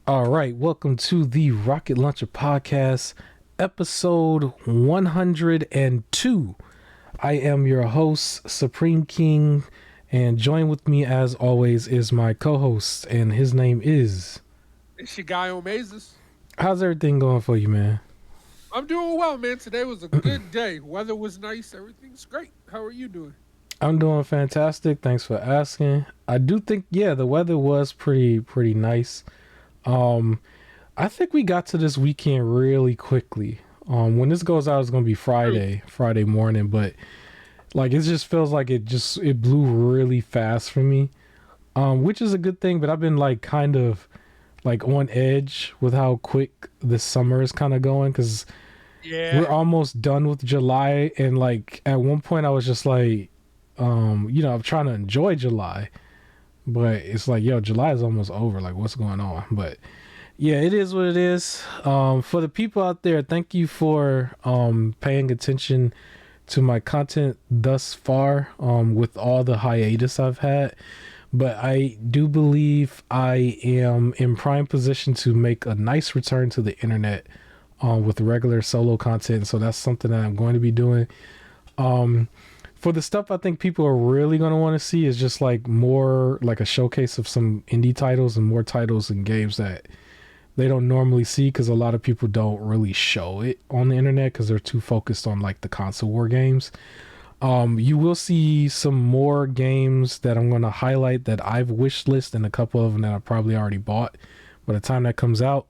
All right, welcome to the Rocket Launcher Podcast, episode 102. I am your host, Supreme King, and join with me as always is my co-host, and his name is... It's your guy Omazes. How's everything going for you, man? I'm doing well, man. Today was a good day. Weather was nice. Everything's great. How are you doing? I'm doing fantastic. Thanks for asking. I do think, the weather was pretty nice. I think we got to this weekend really quickly. When this goes out, it's gonna be Friday morning, but like it just feels like it blew really fast for me, which is a good thing. But I've been like kind of like on edge with how quick this summer is kind of going because we're almost done with July, and like at one point I was just like, I'm trying to enjoy July. But it's like, July is almost over. Like, what's going on? But yeah, it is what it is. For the people out there, thank you for paying attention to my content thus far with all the hiatus I've had. But I do believe I am in prime position to make a nice return to the internet with regular solo content. So that's something that I'm going to be doing. For the stuff I think people are really going to want to see is just like more like a showcase of some indie titles and more titles and games that they don't normally see because a lot of people don't really show it on the internet because they're too focused on like the console war games. You will see some more games that I'm going to highlight that I've wishlist and a couple of them that I probably already bought by the time that comes out.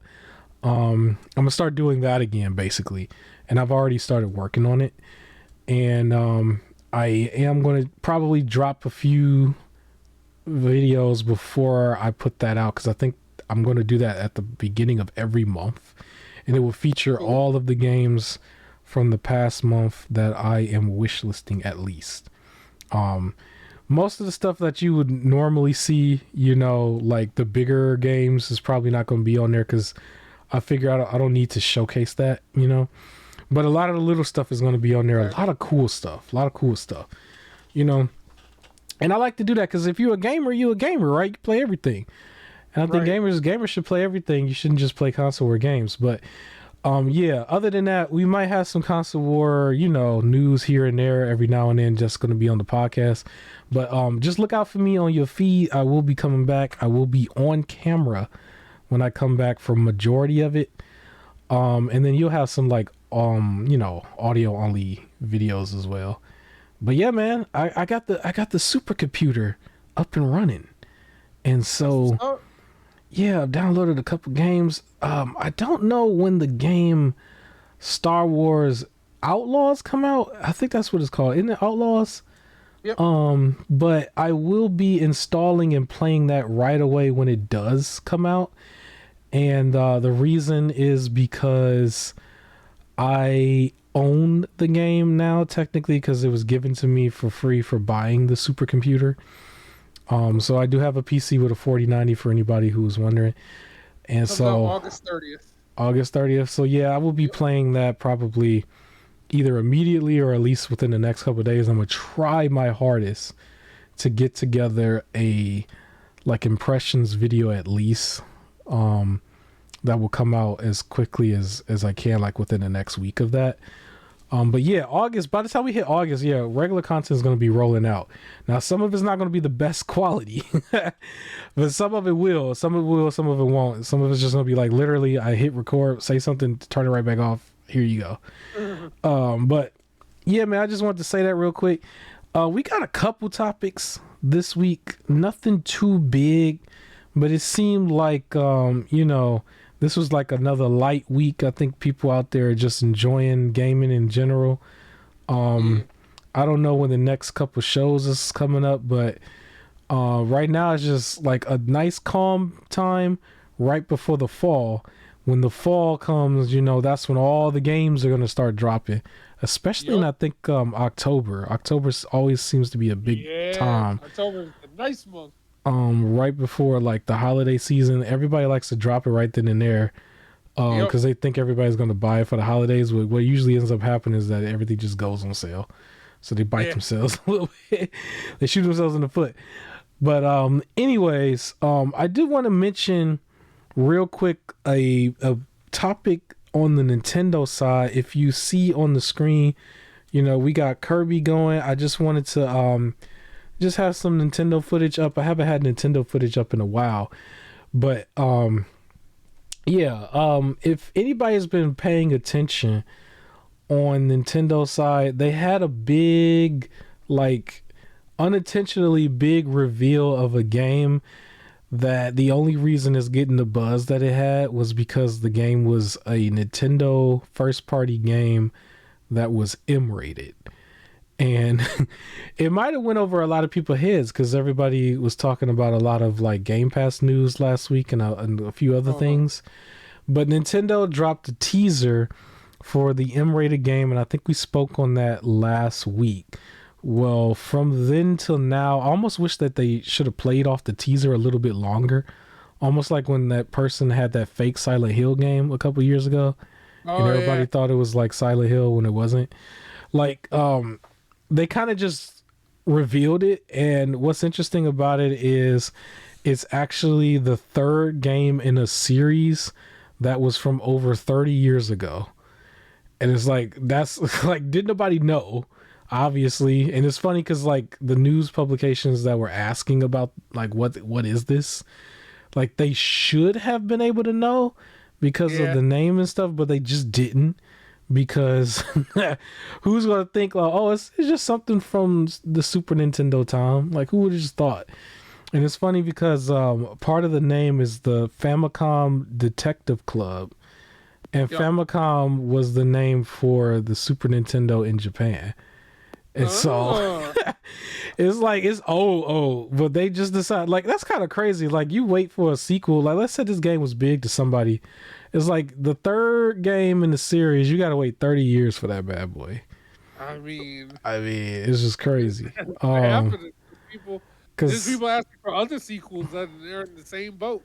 I'm going to start doing that again basically, and I've already started working on it. And I am going to probably drop a few videos before I put that out because I think I'm going to do that at the beginning of every month, and it will feature all of the games from the past month that I am wishlisting at least. Most of the stuff that you would normally see, like the bigger games is probably not going to be on there because I figure I don't need to showcase that, But a lot of the little stuff is going to be on there. A lot of cool stuff. And I like to do that because if you're a gamer, right? You play everything. And I think gamers should play everything. You shouldn't just play console war games. But other than that, we might have some console war, news here and there every now and then just going to be on the podcast. But just look out for me on your feed. I will be coming back. I will be on camera when I come back for majority of it. And then you'll have some like audio only videos as well. But yeah, man, I got the supercomputer up and running, and so I've downloaded a couple games. I don't know when the game Star Wars Outlaws come out. I think that's what it's called. Isn't it Outlaws? Yep. But I will be installing and playing that right away when it does come out. And the reason is because I own the game now, technically, because it was given to me for free for buying the supercomputer. So I do have a PC with a 4090 for anybody who was wondering. And so August 30th. August 30th. So yeah, I will be playing that probably either immediately or at least within the next couple of days. I'm going to try my hardest to get together a like impressions video at least. That will come out as quickly as I can, like within the next week of that. But yeah, August, by the time we hit August, regular content is going to be rolling out. Now, some of it's not going to be the best quality, but some of it will, some of it won't. Some of it's just going to be like literally I hit record, say something, turn it right back off. Here you go. But yeah, man, I just wanted to say that real quick. We got a couple topics this week, nothing too big, but it seemed like, this was like another light week. I think people out there are just enjoying gaming in general. I don't know when the next couple shows is coming up, but right now it's just like a nice calm time right before the fall. When the fall comes, that's when all the games are going to start dropping, especially in, I think, October. October always seems to be a big time. October is a nice month. Right before like the holiday season, everybody likes to drop it right then and there because they think everybody's going to buy it for the holidays. What usually ends up happening is that everything just goes on sale, so they bite themselves a little bit. They shoot themselves in the foot. But anyways, I do want to mention real quick, a topic on the Nintendo side. If you see on the screen, we got Kirby going. I just wanted to just have some Nintendo footage up. I haven't had Nintendo footage up in a while, but yeah. If anybody has been paying attention on Nintendo side, they had a big, like, unintentionally big reveal of a game that the only reason it's getting the buzz that it had was because the game was a Nintendo first party game that was M-rated. And it might have went over a lot of people's heads because everybody was talking about a lot of like Gamepass news last week and a few other things. But Nintendo dropped a teaser for the M-rated game, and I think we spoke on that last week. Well, from then till now, I almost wish that they should have played off the teaser a little bit longer. Almost like when that person had that fake Silent Hill game a couple years ago, and everybody thought it was like Silent Hill when it wasn't. Like, they kind of just revealed it, and what's interesting about it is it's actually the third game in a series that was from over 30 years ago. And it's like, that's like, did nobody know? Obviously. And it's funny because like the news publications that were asking about like what is this, like they should have been able to know because of the name and stuff, but they just didn't, because who's gonna think like, oh, it's just something from the Super Nintendo time? Like, who would have just thought? And it's funny because part of the name is the Famicom Detective Club, and Famicom was the name for the Super Nintendo in Japan. And so it's like, it's old, but they just decide, like, that's kind of crazy. Like, you wait for a sequel. Like, let's say this game was big to somebody. It's like the third game in the series, you got to wait 30 years for that bad boy. I mean, it's just crazy. People, there's people asking for other sequels that they're in the same boat.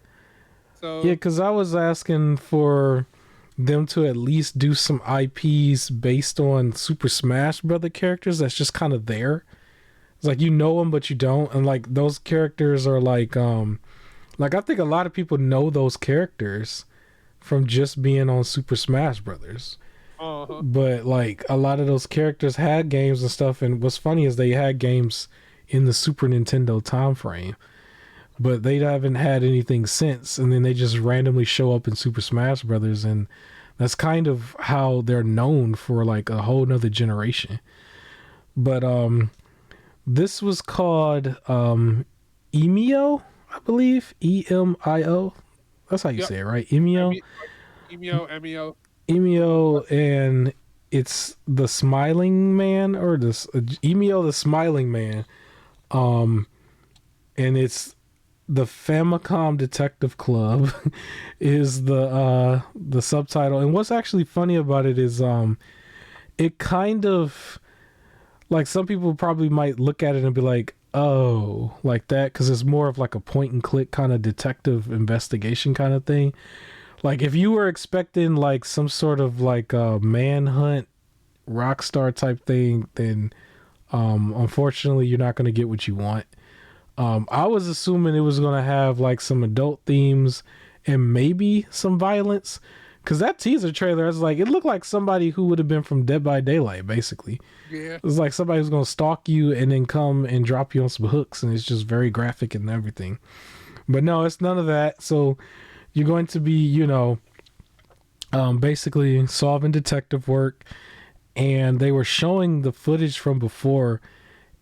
So yeah, because I was asking for them to at least do some IPs based on Super Smash Brother characters that's just kind of there. It's like, you know them but you don't, and like those characters are like I think a lot of people know those characters from just being on Super Smash Brothers. But like a lot of those characters had games and stuff, and what's funny is they had games in the Super Nintendo time frame, but they haven't had anything since, and then they just randomly show up in Super Smash Brothers, and that's kind of how they're known for like a whole nother generation. But this was called Emio, I believe. EMIO. That's how you say it, right? Emio. Emio, and it's the Smiling Man, or this Emio the Smiling Man. And it's the Famicom Detective Club is the subtitle. And what's actually funny about it is it kind of, like, some people probably might look at it and be like, oh, like that, because it's more of like a point and click kind of detective investigation kind of thing. Like, if you were expecting like some sort of like a manhunt Rockstar type thing, then unfortunately you're not going to get what you want. I was assuming it was going to have like some adult themes and maybe some violence, because that teaser trailer, is like, it looked like somebody who would have been from Dead by Daylight, basically. Yeah, it's like somebody who's going to stalk you and then come and drop you on some hooks, and it's just very graphic and everything. But no, it's none of that. So you're going to be, basically solving detective work, and they were showing the footage from before,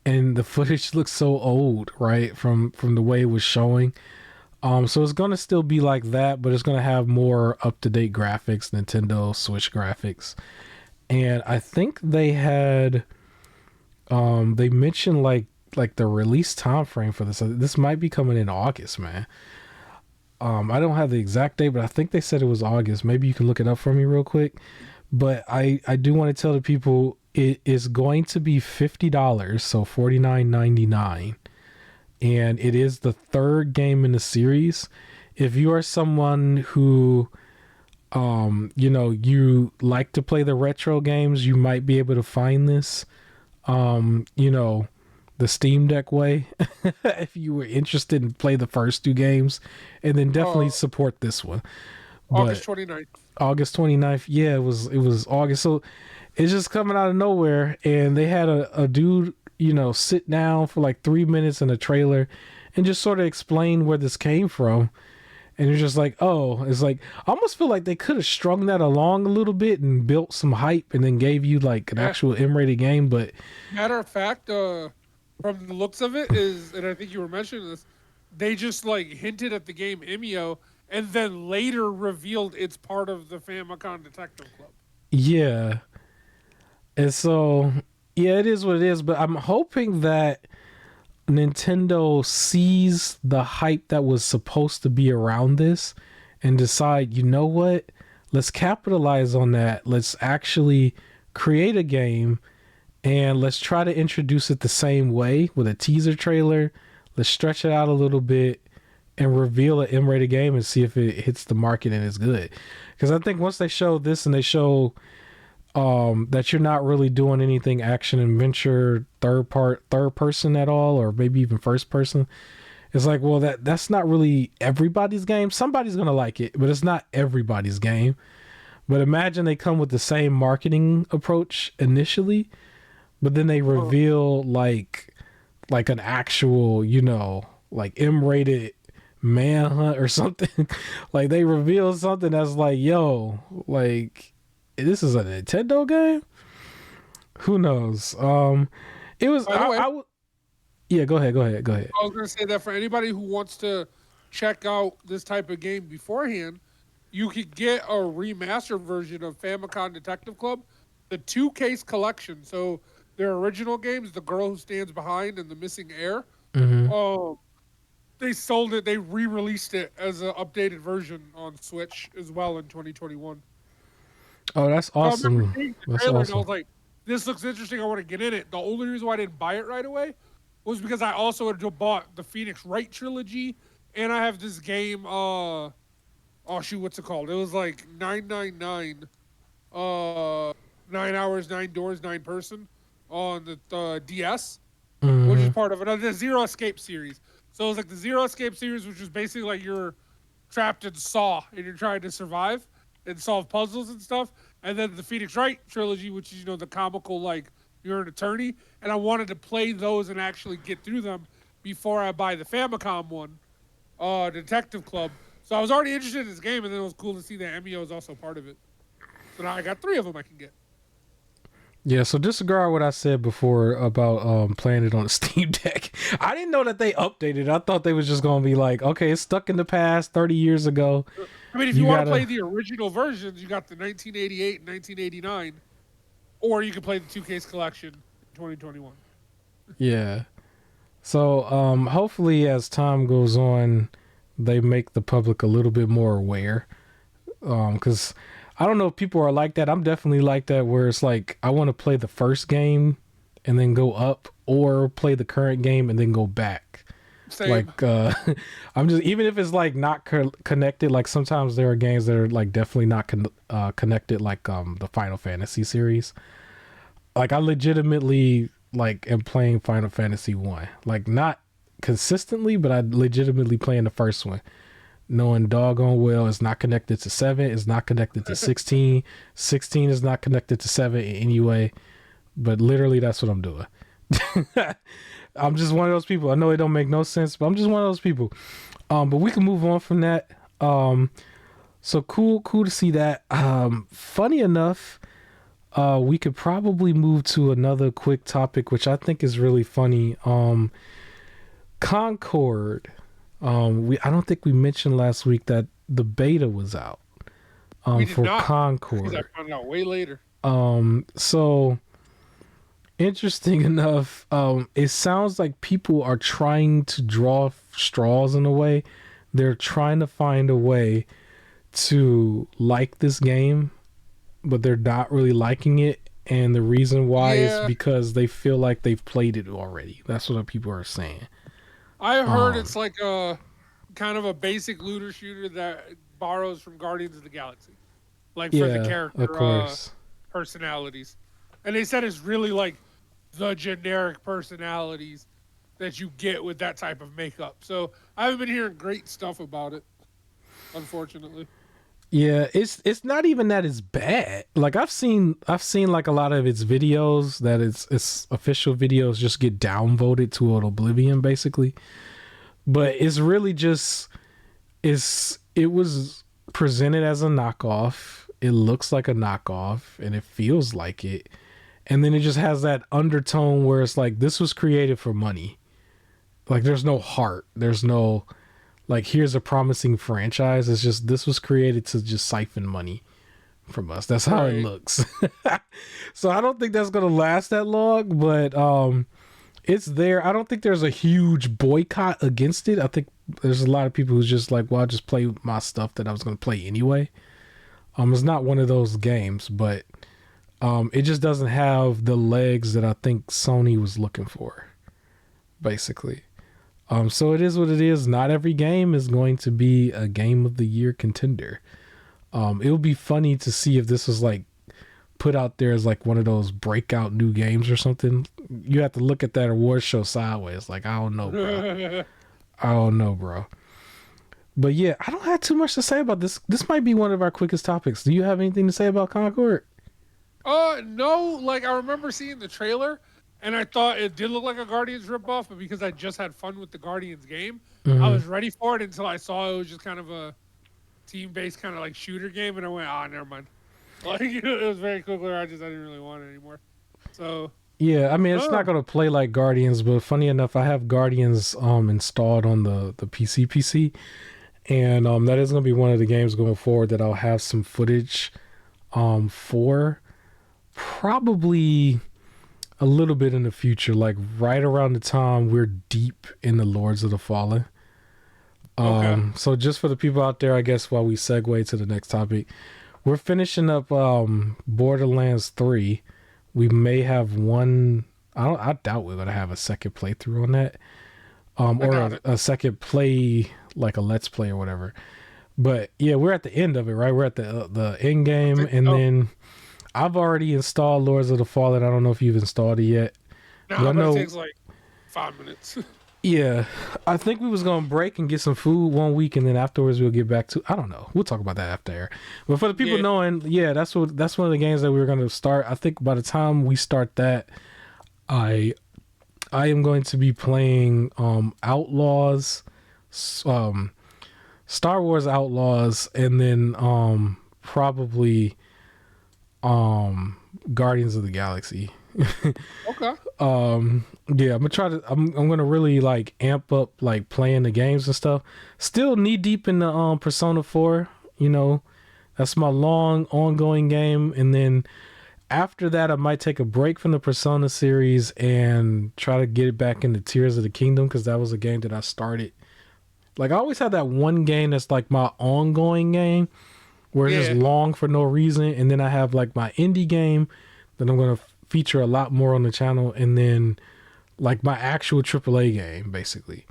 and the footage looks so old, right? From the way it was showing. So it's going to still be like that, but it's going to have more up-to-date graphics, Nintendo Switch graphics. And I think they had, they mentioned like the release time frame for this. This might be coming in August, man. I don't have the exact date, but I think they said it was August. Maybe you can look it up for me real quick. But I do want to tell the people it is going to be $50, so $49.99. And it is the third game in the series. If you are someone who, you like to play the retro games, you might be able to find this. the Steam Deck way. If you were interested in play the first two games, and then definitely support this one. August But 29th. August 29th, yeah, it was August. So it's just coming out of nowhere, and they had a dude, sit down for like 3 minutes in a trailer and just sort of explain where this came from. And you're just like, oh, it's like, I almost feel like they could have strung that along a little bit and built some hype and then gave you like an actual M-rated game. But matter of fact, from the looks of it is, and I think you were mentioning this, they just like hinted at the game Imio and then later revealed it's part of the Famicom Detective Club. yeah. And so, yeah, it is what it is. But I'm hoping that Nintendo sees the hype that was supposed to be around this and decide, you know what? Let's capitalize on that. Let's actually create a game and let's try to introduce it the same way with a teaser trailer. Let's stretch it out a little bit and reveal an M-rated game and see if it hits the market and is good. Because I think once they show this and they show that you're not really doing anything action adventure third person at all, or maybe even first person, it's like, well, that's not really everybody's game. Somebody's gonna like it, but it's not everybody's game. But imagine they come with the same marketing approach initially, but then they reveal like an actual, like M-rated manhunt or something. Like they reveal something that's like, yo, like this is a Nintendo game. Who knows? It was. By the way, yeah, go ahead. I was gonna say that for anybody who wants to check out this type of game beforehand, you could get a remastered version of Famicom Detective Club, the 2-case collection. So their original games, The Girl Who Stands Behind and The Missing Heir, they sold it. They re-released it as an updated version on Switch as well in 2021. Oh, that's awesome. That's awesome. And I was like, this looks interesting. I want to get in it. The only reason why I didn't buy it right away was because I also had bought the Phoenix Wright trilogy, and I have this game. Oh shoot, what's it called? It was like 999, 9 hours, 9 doors, 9 person on the DS, which is part of the Zero Escape series. So it was like the Zero Escape series, which is basically like you're trapped in Saw and you're trying to survive and solve puzzles and stuff. And then the Phoenix Wright trilogy, which is, the comical, like, you're an attorney. And I wanted to play those and actually get through them before I buy the Famicom one, Detective Club. So I was already interested in this game, and then it was cool to see that Emio is also part of it. So now I got 3 of them I can get. Yeah, so disregard what I said before about playing it on a Steam Deck. I didn't know that they updated it. I thought they was just going to be like, okay, it's stuck in the past 30 years ago. I mean, if you want to play the original versions, you got the 1988 and 1989, or you can play the 2-case collection in 2021. Yeah. So hopefully as time goes on, they make the public a little bit more aware. Because I don't know if people are like that. I'm definitely like that, where it's like I want to play the first game and then go up, or play the current game and then go back. Same. Like I'm just, even if it's like not connected, like sometimes there are games that are like definitely not connected, like the Final Fantasy series. Like I legitimately like am playing Final Fantasy 1, like not consistently, but I legitimately playing the first one, knowing doggone well it's not connected to 7, it's not connected to 16, 16 is not connected to 7 in any way, but literally that's what I'm doing. I'm just one of those people. I know it don't make no sense, but I'm just one of those people. But we can move on from that. So cool to see that. Funny enough, we could probably move to another quick topic, which I think is really funny. Concord. I don't think we mentioned last week that the beta was out. For not, Concord. I found out way later. So interesting enough, it sounds like people are trying to draw straws in a way. They're trying to find a way to like this game, but they're not really liking it. And the reason why is because they feel like they've played it already. That's what people are saying. I heard it's like a kind of a basic looter shooter that borrows from Guardians of the Galaxy, like for the character personalities. And they said it's really like the generic personalities that you get with that type of makeup. So I haven't been hearing great stuff about it, unfortunately. Yeah, it's not even that it's bad. Like I've seen like a lot of its videos that its official videos just get downvoted to an oblivion basically. But it's really just it was presented as a knockoff. It looks like a knockoff and it feels like it. And then it just has that undertone where it's like this was created for money. Like there's no heart. There's no like here's a promising franchise. It's just this was created to just siphon money from us. That's how it Right. looks. So I don't think that's gonna last that long, but it's there. I don't think there's a huge boycott against it. I think there's a lot of people who's just like, well, I'll just play my stuff that I was gonna play anyway. It's not one of those games, but it just doesn't have the legs that I think Sony was looking for, basically. So it is what it is. Not every game is going to be a game of the year contender. It would be funny to see if this was like put out there as like one of those breakout new games or something. You have to look at that award show sideways. Like, I don't know, bro. I don't know, bro. But yeah, I don't have too much to say about this. This might be one of our quickest topics. Do you have anything to say about Concord? No, like I remember seeing the trailer and I thought it did look like a Guardians ripoff, but because I just had fun with the Guardians game, I was ready for it until I saw it was just kind of a team-based kind of like shooter game, and I went, never mind. Like it was very quickly. I didn't really want it anymore. So Yeah, I mean it's oh, not gonna play like Guardians, but funny enough, I have Guardians installed on the PC, and that is gonna be one of the games going forward that I'll have some footage for probably a little bit in the future, like right around the time we're deep in the Lords of the Fallen. okay, So just for the people out there, I guess while we segue to the next topic, we're finishing up Borderlands 3. We may have one. I doubt we're gonna have a second playthrough on that, I or doubt it. a second play, like a let's play or whatever. But yeah, we're at the end of it, right? We're at the end I game, think and so. then I've already installed Lords of the Fallen. I don't know if you've installed it yet, but I Nah, but it know. takes like 5 minutes. Yeah, I think we was gonna break and get some food one week, and then afterwards we'll get back to. I don't know. We'll talk about that after air. But for the people Yeah. knowing, yeah, that's one of the games that we were gonna start. I think by the time we start that, I I am going to be playing Outlaws, um, Star Wars Outlaws, and then probably Guardians of the Galaxy. Okay. Yeah, I'm gonna try to. I'm gonna really like amp up like playing the games and stuff. Still knee deep in the Persona 4. You know, that's my long ongoing game, and then after that, I might take a break from the Persona series and try to get it back into Tears of the Kingdom because that was a game that I started. Like I always have that one game that's like my ongoing game where it's just Yeah. long for no reason, and then I have like my indie game that I'm gonna feature a lot more on the channel, and then like my actual AAA game basically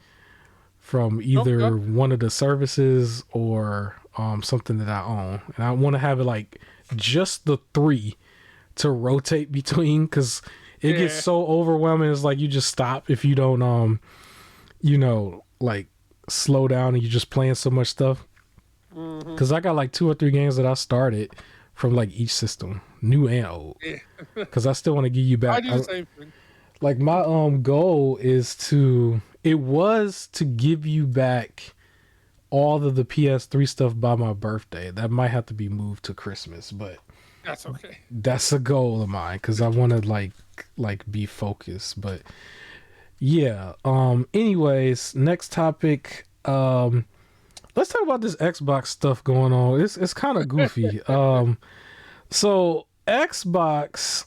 from Okay. either one of the services or something that I own, and I want to have it like just the three to rotate between because it gets Yeah. so overwhelming. It's like you just stop if you don't like slow down and you're just playing so much stuff. Hmm. Because I got like 2 or 3 games that I started from like each system, new and old. Yeah. Because I still want to give you I back. do the same thing. Like my goal is to it was to give you back all of the PS3 stuff by my birthday. That might have to be moved to Christmas, but That's okay. that's a goal of mine because I want to like be focused. But yeah. Anyways, next topic. Let's talk about this Xbox stuff going on. It's kind of goofy. So Xbox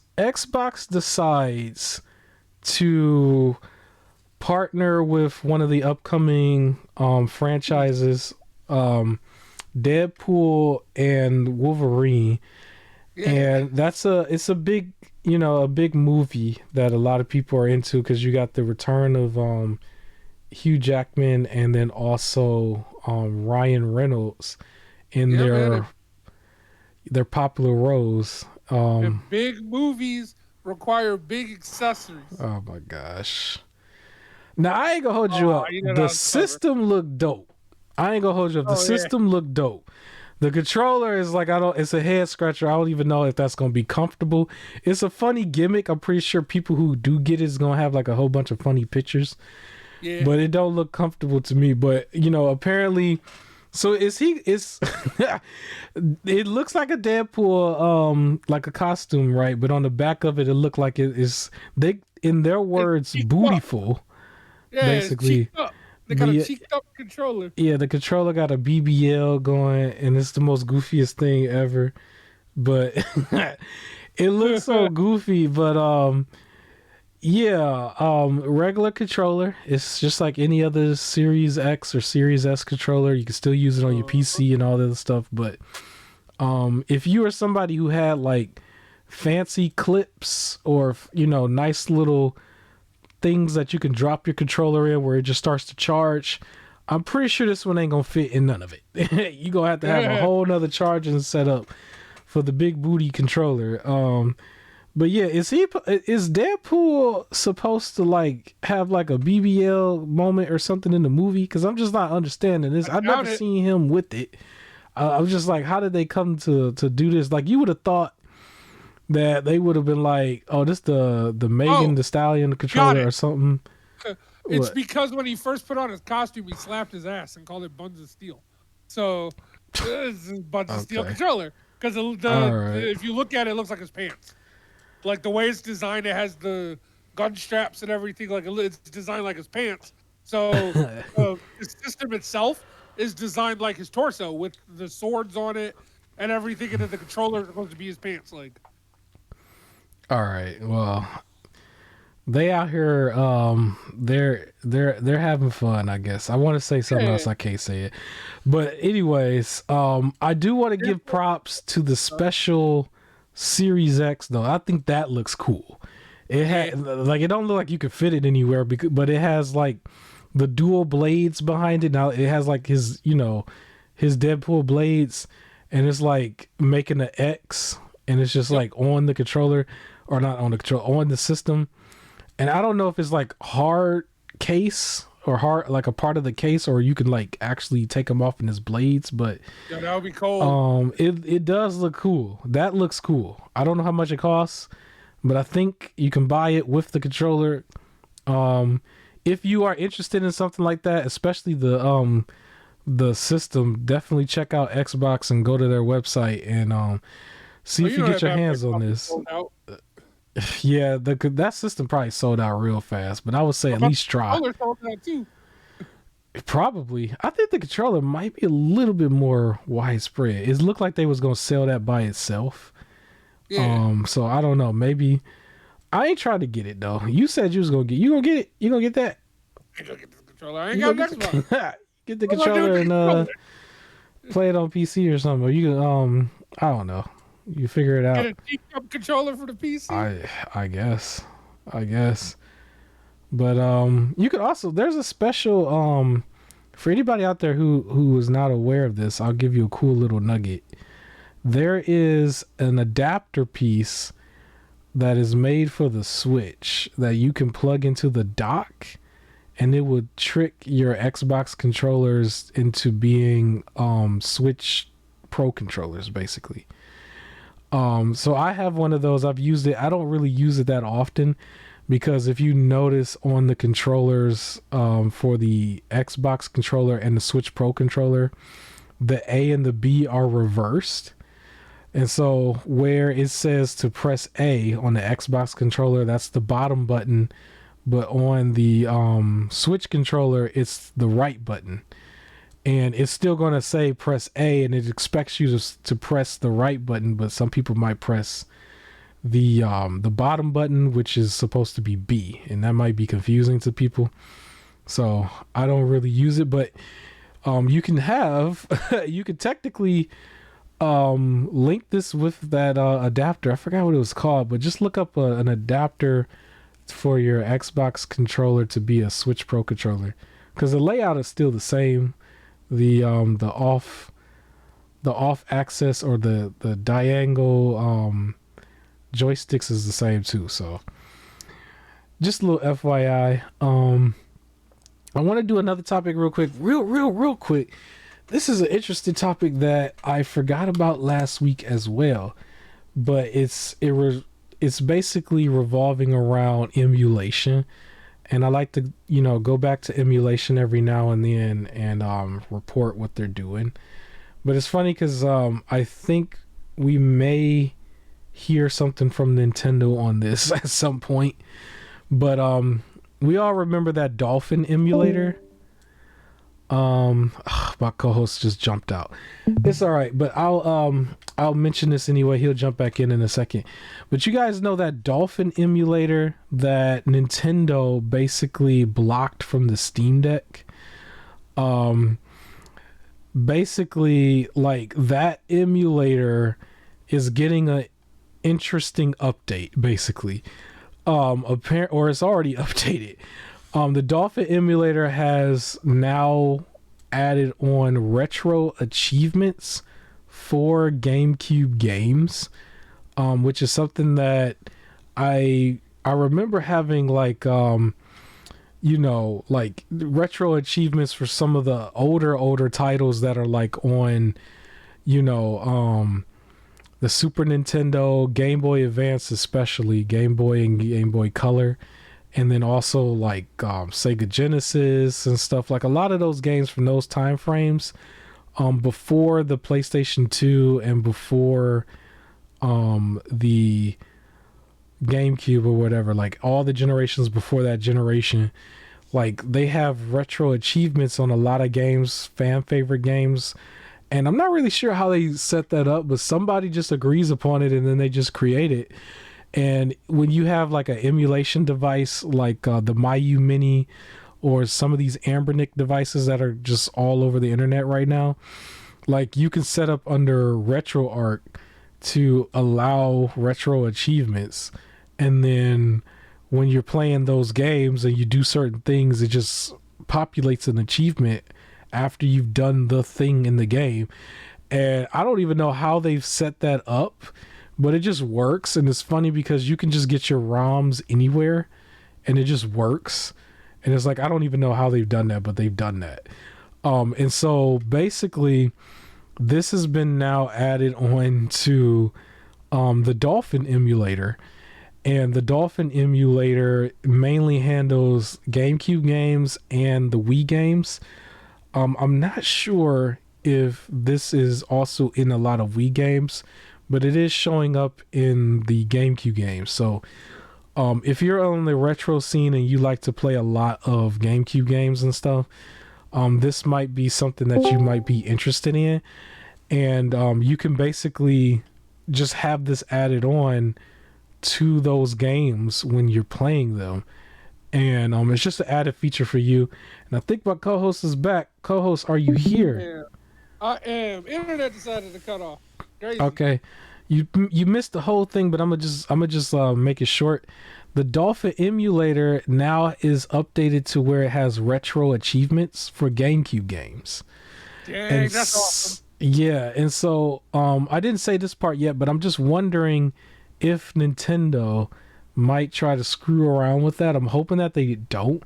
decides to partner with one of the upcoming franchises, Deadpool and Wolverine, Yeah. and it's a big a big movie that a lot of people are into because you got the return of Hugh Jackman and then also Ryan Reynolds in Yeah, man. And, their popular roles. and big movies require big accessories. Oh my gosh. Now I ain't gonna hold you Oh, up. you know The that was clever. system looked dope. I ain't gonna hold you up. The Oh yeah. system looked dope. The controller is like I don't. It's a head scratcher. I don't even know if that's gonna be comfortable. It's a funny gimmick. I'm pretty sure people who do get it is gonna have like a whole bunch of funny pictures, Yeah. but it don't look comfortable to me. But apparently, so is he? It's it looks like a Deadpool, like a costume, right? But on the back of it, it looked like it is they in their It's words, cheeked up. bootyful, Yeah, it's basically. cheeked up. They But got a yeah, cheeked up controller. yeah, the controller got a BBL going, and it's the most goofiest thing ever. But it looks so goofy. But yeah, regular controller. It's just like any other Series X or Series S controller. You can still use it on your Uh, PC and all that other stuff. But if you are somebody who had like fancy clips or nice little things that you can drop your controller in where it just starts to charge, I'm pretty sure this one ain't gonna fit in none of it. You gonna have to have a whole nother charging setup for the big booty controller. But yeah, is Deadpool supposed to like have like a BBL moment or something in the movie? Because I'm just not understanding this. I I've never doubt it. seen him with it. I was just like, how did they come to do this? Like, you would have thought that they would have been like, oh, this the Megan Oh, the Stallion got controller it. or something. It's What? because when he first put on his costume, he slapped his ass and called it Buns of Steel. So this is Buns of Steel Okay. controller. Because All right. if you look at it, it looks like his pants. Like the way it's designed, it has the gun straps and everything. Like it's designed like his pants. So the system itself is designed like his torso with the swords on it and everything, and then the controller is supposed to be his pants. Like, All right. Well, they out here they're having fun, I guess. I want to say something yeah, else, I can't say it. But anyways, I do want to give props to the special Series X though. I think that looks cool. It yeah. had like, it don't look like you could fit it anywhere but it has like the dual blades behind it. Now it has like his Deadpool blades, and it's like making an X, and it's just Yep. like on the controller, or not on the controller, on the system. And I don't know if it's like hard case or hard like a part of the case, or you can like actually take them off in his blades. But Yeah, that would be cold. it does look cool. That looks cool. I don't know how much it costs, but I think you can buy it with the controller. If you are interested in something like that, especially the system, definitely check out Xbox and go to their website and see Oh, if you you know get that your bad boy hands on probably this. sold out. Yeah, that system probably sold out real fast, but I would say What at about least the try. controller sold out too? Probably. I think the controller might be a little bit more widespread. It looked like they was gonna sell that by itself. Yeah. So I don't know. Maybe I ain't trying to get it though. You said you was gonna get. You gonna get it? You gonna get that? I gotta get the controller. I ain't You got gonna an get Xbox. get the What am I doing controller with and the controller? play it on PC or something. Or you can I don't know. You figure it Get out. a cheap controller for the PC? I guess. I guess. But you could also, there's a special for anybody out there who is not aware of this, I'll give you a cool little nugget. There is an adapter piece that is made for the Switch that you can plug into the dock, and it would trick your Xbox controllers into being Switch Pro controllers basically. So I have one of those. I've used it. I don't really use it that often because if you notice on the controllers for the Xbox controller and the Switch Pro controller, the A and the B are reversed. And so where it says to press A on the Xbox controller, that's the bottom button, but on the Switch controller, it's the right button. And it's still going to say press A, and it expects you to press the right button, but some people might press the bottom button, which is supposed to be B, and that might be confusing to people. So I don't really use it, but you can have you can technically link this with that adapter. I forgot what it was called, but just look up an adapter for your Xbox controller to be a Switch Pro controller, because the layout is still the same. The off axis or the diagonal joysticks is the same too. So just a little FYI. I want to do another topic real quick, real quick. This is an interesting topic that I forgot about last week as well, but it's basically revolving around emulation, and I like to go back to emulation every now and then and report what they're doing. But it's funny because I think we may hear something from Nintendo on this at some point. But we all remember that Dolphin emulator. My co-host just jumped out. It's all right, but I'll mention this anyway. He'll jump back in a second. But you guys know that Dolphin emulator that Nintendo basically blocked from the Steam Deck. Basically, like, that emulator is getting a interesting update. Basically, or it's already updated. The Dolphin emulator has now added on retro achievements for GameCube games, which is something that I remember having, like, like retro achievements for some of the older titles that are like on, the Super Nintendo, Game Boy Advance, especially Game Boy and Game Boy Color. And then also like Sega Genesis and stuff, like a lot of those games from those time frames, before the PlayStation 2 and before the GameCube or whatever, like all the generations before that generation, like they have retro achievements on a lot of games, fan favorite games. And I'm not really sure how they set that up, but somebody just agrees upon it and then they just create it. And when you have like an emulation device like the Mayu Mini or some of these Ambernic devices that are just all over the internet right now, like you can set up under RetroArch to allow retro achievements. And then when you're playing those games and you do certain things, it just populates an achievement after you've done the thing in the game. And I don't even know how they've set that up, but it just works. And it's funny because you can just get your ROMs anywhere and it just works. And it's like, I don't even know how they've done that, but they've done that. And so basically this has been now added on to the Dolphin emulator. And the Dolphin emulator mainly handles GameCube games and the Wii games. I'm not sure if this is also in a lot of Wii games, but it is showing up in the GameCube games. So if you're on the retro scene and you like to play a lot of GameCube games and stuff, this might be something that you might be interested in. And you can basically just have this added on to those games when you're playing them. And it's just an added feature for you. And I think my co-host is back. Co-host, are you here? Yeah, I am. Internet decided to cut off. Crazy. Okay, you missed the whole thing, but I'm gonna just make it short. The Dolphin emulator now is updated to where it has retro achievements for GameCube games. Dang, that's awesome. Yeah, and so I didn't say this part yet, but I'm just wondering if Nintendo might try to screw around with that. I'm hoping that they don't.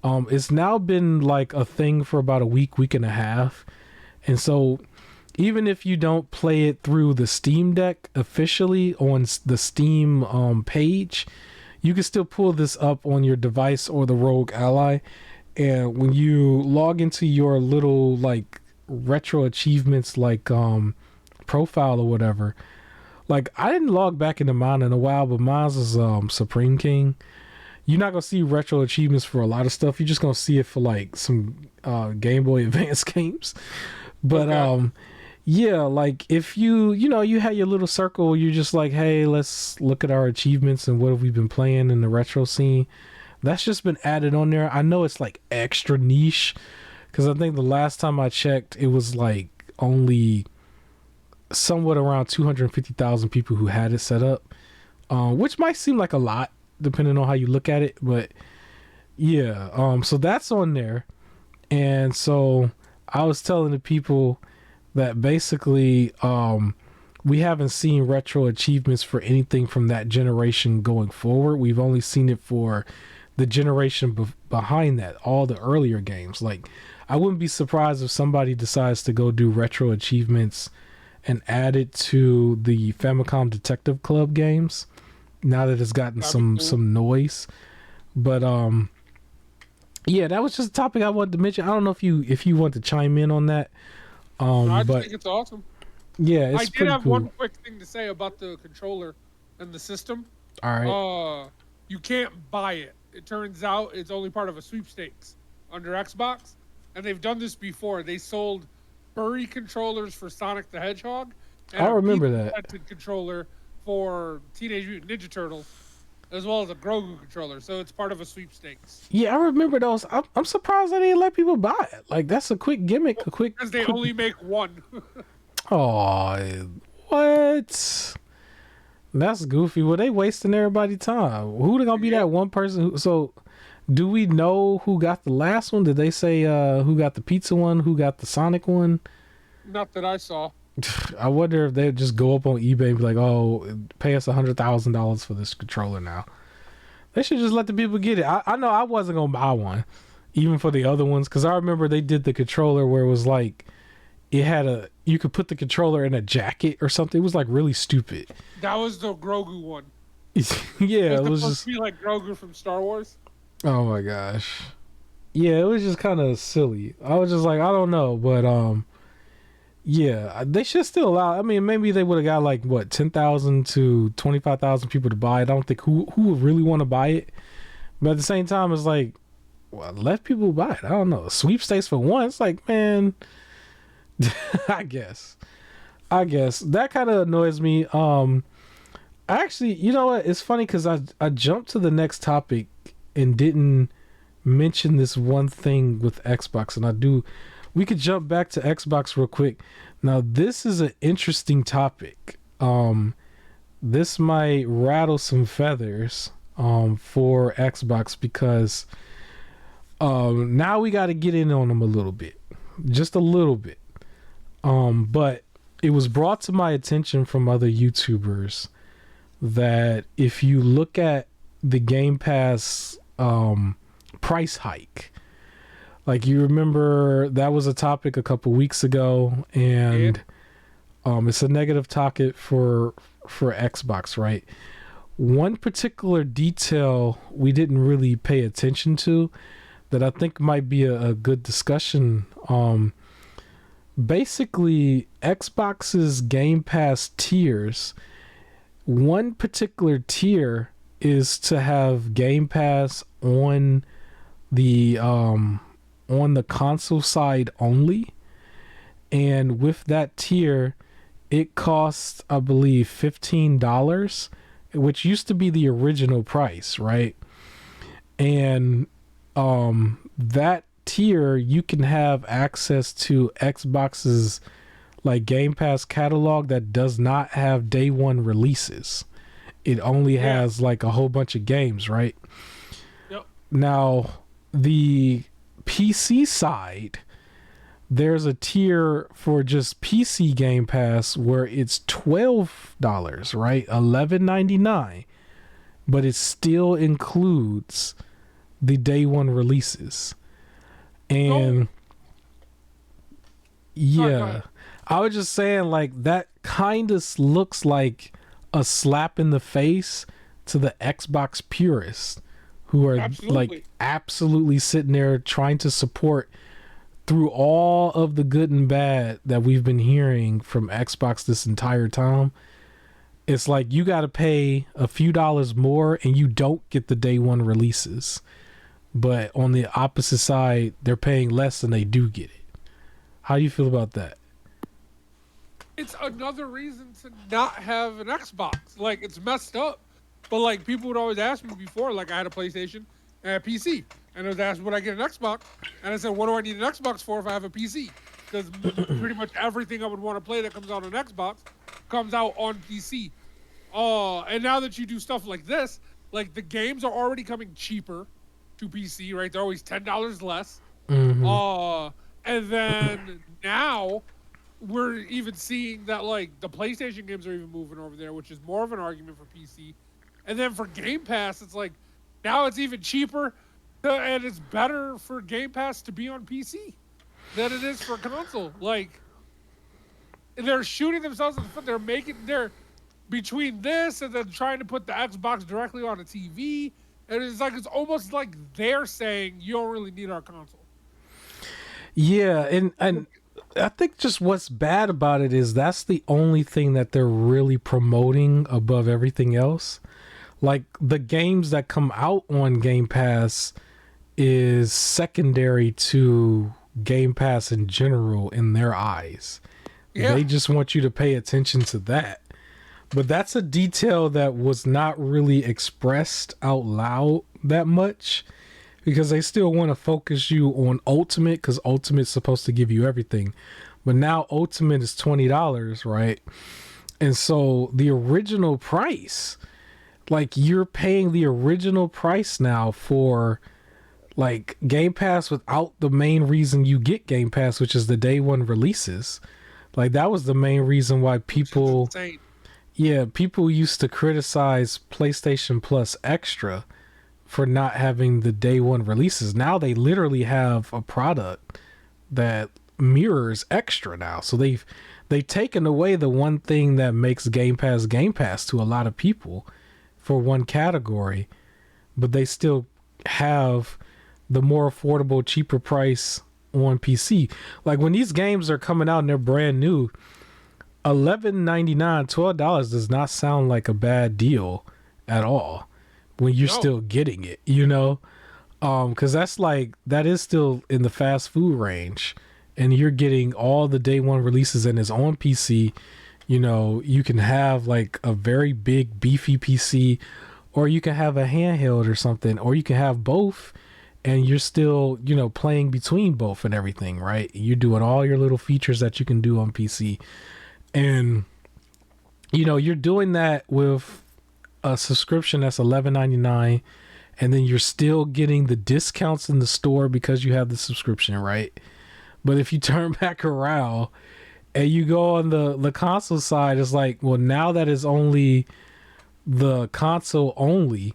It's now been like a thing for about a week and a half. And so even if you don't play it through the Steam Deck officially on the Steam page, you can still pull this up on your device or the Rogue Ally. And when you log into your little like retro achievements like profile or whatever, like I didn't log back into mine in a while, but mine's is Supreme King. You're not gonna see retro achievements for a lot of stuff. You're just gonna see it for like some Game Boy Advance games. But okay. Yeah, like if you had your little circle where you're just like, hey, let's look at our achievements and what have we been playing in the retro scene. That's just been added on there. I know it's like extra niche because I think the last time I checked, it was like only somewhat around 250,000 people who had it set up, which might seem like a lot depending on how you look at it. But yeah, so that's on there. And so I was telling the people that basically we haven't seen retro achievements for anything from that generation going forward. We've only seen it for the generation behind that, all the earlier games. Like, I wouldn't be surprised if somebody decides to go do retro achievements and add it to the Famicom Detective Club games now that it's gotten some noise. But yeah, that was just a topic I wanted to mention. I don't know if you want to chime in on that. I just But think it's awesome. yeah, it's I did pretty have cool. one quick thing to say about the controller and the system. All right. You can't buy it. It turns out it's only part of a sweepstakes under Xbox, and they've done this before. They sold furry controllers for Sonic the Hedgehog, and I a remember that. pizza controller for Teenage Mutant Ninja Turtles, as well as a Grogu controller. So it's part of a sweepstakes. Yeah, I remember those. I'm surprised they didn't let people buy it. Like, that's a quick gimmick, Because they only make one. Oh, what? That's goofy. Well, they wasting everybody's time. Who they gonna be that one person? So, do we know who got the last one? Did they say who got the pizza one? Who got the Sonic one? Not that I saw. I wonder if they just go up on eBay and be like, "Oh, pay us $100,000 for this controller now." They should just let the people get it. I know I wasn't gonna buy one, even for the other ones, because I remember they did the controller where it was like, you could put the controller in a jacket or something. It was like really stupid. That was the Grogu one. Yeah, it was just supposed to be like Grogu from Star Wars. oh my gosh. Yeah, it was just kind of silly. I was just like, I don't know, but yeah, they should still allow. I mean, maybe they would have got like what 10,000 to 25,000 people to buy it. I don't think who would really want to buy it. But at the same time, it's like, well, let people buy it. I don't know. Sweepstakes for one. It's like, man. I guess that kind of annoys me. Actually, you know what? It's funny because I jumped to the next topic and didn't mention this one thing with Xbox, and we could jump back to Xbox real quick. Now, this is an interesting topic. This might rattle some feathers for Xbox because now we got to get in on them a little bit, just a little bit. But it was brought to my attention from other YouTubers that if you look at the Gamepass price hike, like, you remember that was a topic a couple weeks ago, and it's a negative topic for Xbox, right? One particular detail we didn't really pay attention to that I think might be a good discussion. Basically, Xbox's Game Pass tiers, one particular tier is to have Game Pass on the console side only, and with that tier, it costs, I believe, $15, which used to be the original price, right? And that tier, you can have access to Xbox's like Game Pass catalog that does not have day one releases. It only has like a whole bunch of games, right? Yep. Now, the PC side, there's a tier for just PC Game Pass where it's $12, right? $11.99, but it still includes the day one releases. And yeah, I was just saying, like, that kind of looks like a slap in the face to the Xbox purists who are like absolutely sitting there trying to support through all of the good and bad that we've been hearing from Xbox this entire time. It's like you got to pay a few dollars more and you don't get the day one releases. But on the opposite side, they're paying less and they do get it. How do you feel about that? It's another reason to not have an Xbox. Like, it's messed up. But, like, people would always ask me before, like, I had a PlayStation and a PC. And I was asked, would I get an Xbox? And I said, what do I need an Xbox for if I have a PC? Because pretty much everything I would want to play that comes out on Xbox comes out on PC. And now that you do stuff like this, like, the games are already coming cheaper to PC, right? They're always $10 less. Mm-hmm. And then now we're even seeing that, like, the PlayStation games are even moving over there, which is more of an argument for PC. And then for Game Pass, it's like Now it's even cheaper, and it's better for Game Pass to be on PC than it is for console. Like they're shooting themselves in the foot. They're between this and then trying to put the Xbox directly on a TV, and it's almost like they're saying you don't really need our console. Yeah, and I think just what's bad about it is that's the only thing that they're really promoting above everything else. Like the games that come out on Game Pass is secondary to Game Pass in general in their eyes. Yeah, They just want you to pay attention to that. But that's a detail that was not really expressed out loud that much because they still want to focus you on Ultimate because Ultimate's supposed to give you everything. But now Ultimate is $20, right? And so the original price, like you're paying the original price now for like Game Pass without the main reason you get Game Pass, which is the day one releases. Like that was the main reason why people, yeah, people used to criticize PlayStation Plus Extra for not having the day one releases. Now they literally have a product that mirrors Extra now. So they've taken away the one thing that makes Game Pass to a lot of people for one category, but they still have the more affordable, cheaper price on PC. Like when these games are coming out and they're brand new, $11.99, $12 does not sound like a bad deal at all when you're still getting it, you know? Because that is still in the fast food range, and you're getting all the day one releases and it's on PC. You know, you can have like a very big beefy PC, or you can have a handheld or something, or you can have both, and you're still, you know, playing between both and everything, right? You're doing all your little features that you can do on PC. And, you know, you're doing that with a subscription that's $11.99, and then you're still getting the discounts in the store because you have the subscription, right? But if you turn back around and you go on the console side, it's like, well, now that is only the console only,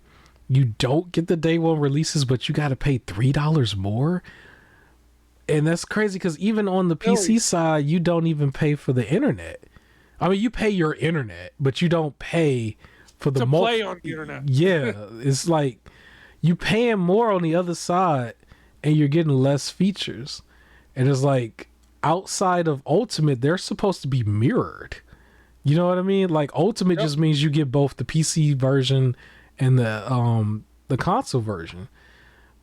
you don't get the day one releases, but you got to pay $3 more. And that's crazy because even on the PC side, you don't even pay for the internet. I mean, you pay your internet, but you don't pay for the play on the internet. Yeah, it's like you paying more on the other side, and you're getting less features. And it's like outside of Ultimate, they're supposed to be mirrored. You know what I mean? Like Ultimate just means you get both the PC version and the console version.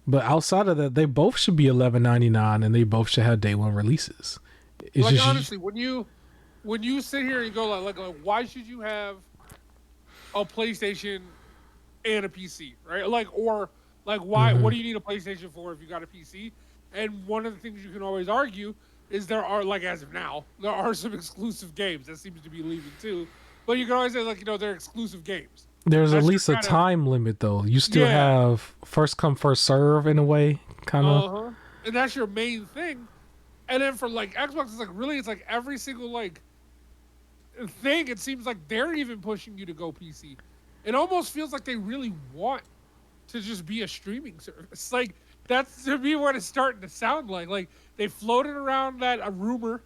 But outside of that, they both should be $11.99, and they both should have day one releases. It's like honestly, when you sit here and you go like, why should you have a PlayStation and a PC, right? Like, or like, why? What do you need a PlayStation for if you got a PC? And one of the things you can always argue is there are, like, as of now, there are some exclusive games that seems to be leaving too. But you can always say, like, you know, they're exclusive games. There's at least a time limit, though. You still have first come, first serve in a way, kind of. And that's your main thing. And then for, like, Xbox, it's like, really, it's like every single, like, thing, it seems like they're even pushing you to go PC. It almost feels like they really want to just be a streaming service. Like, that's, to me, what it's starting to sound like. Like, they floated around that, a rumor,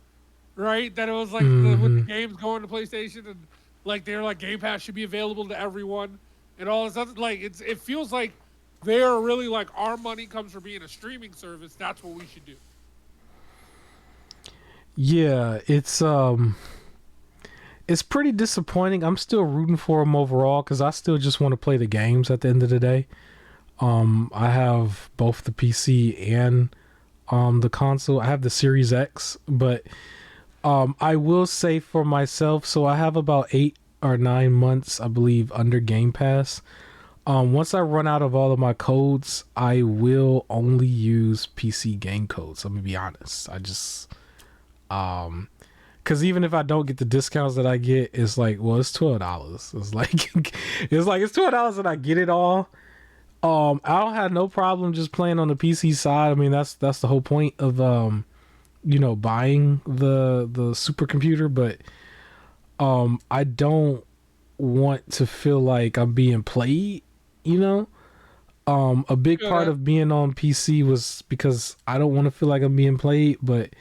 right? That it was, like, with the games going to PlayStation, and, like, they're like, Game Pass should be available to everyone, and all this other, like, it feels like they're really like, our money comes from being a streaming service. That's what we should do. Yeah, it's pretty disappointing. I'm still rooting for them overall because I still just want to play the games at the end of the day. I have both the PC and the console. I have the Series X, but I will say for myself, so I have about 8 or 9 months, I believe, under Game Pass. Once I run out of all of my codes, I will only use PC game codes. I'm gonna be honest. I just because even if I don't get the discounts that I get, it's like, well, it's $12. It's like it's $12 and I get it all. I don't have no problem just playing on the PC side. I mean, that's the whole point of buying the supercomputer, but I don't want to feel like I'm being played, you know? A big Feel part that. of being on PC was because I don't want to feel like I'm being played, but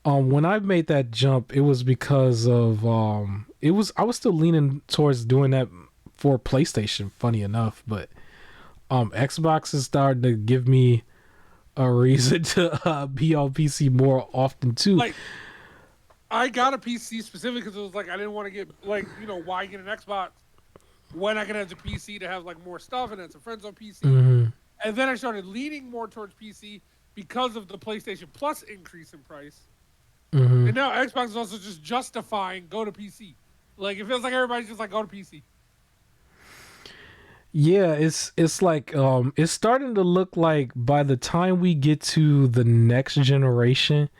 when I made that jump, it was because of I was still leaning towards doing that for PlayStation, funny enough, but Xbox is starting to give me a reason to be on PC more often too. Like, I got a PC specifically because it was like I didn't want to get like why get an Xbox when I can have the PC to have like more stuff and have some friends on PC. Hmm. And then I started leaning more towards PC because of the PlayStation Plus increase in price. Hmm. And now Xbox is also just justifying go to PC. Like it feels like everybody's just like go to PC. Yeah, it's like it's starting to look like by the time we get to the next generation,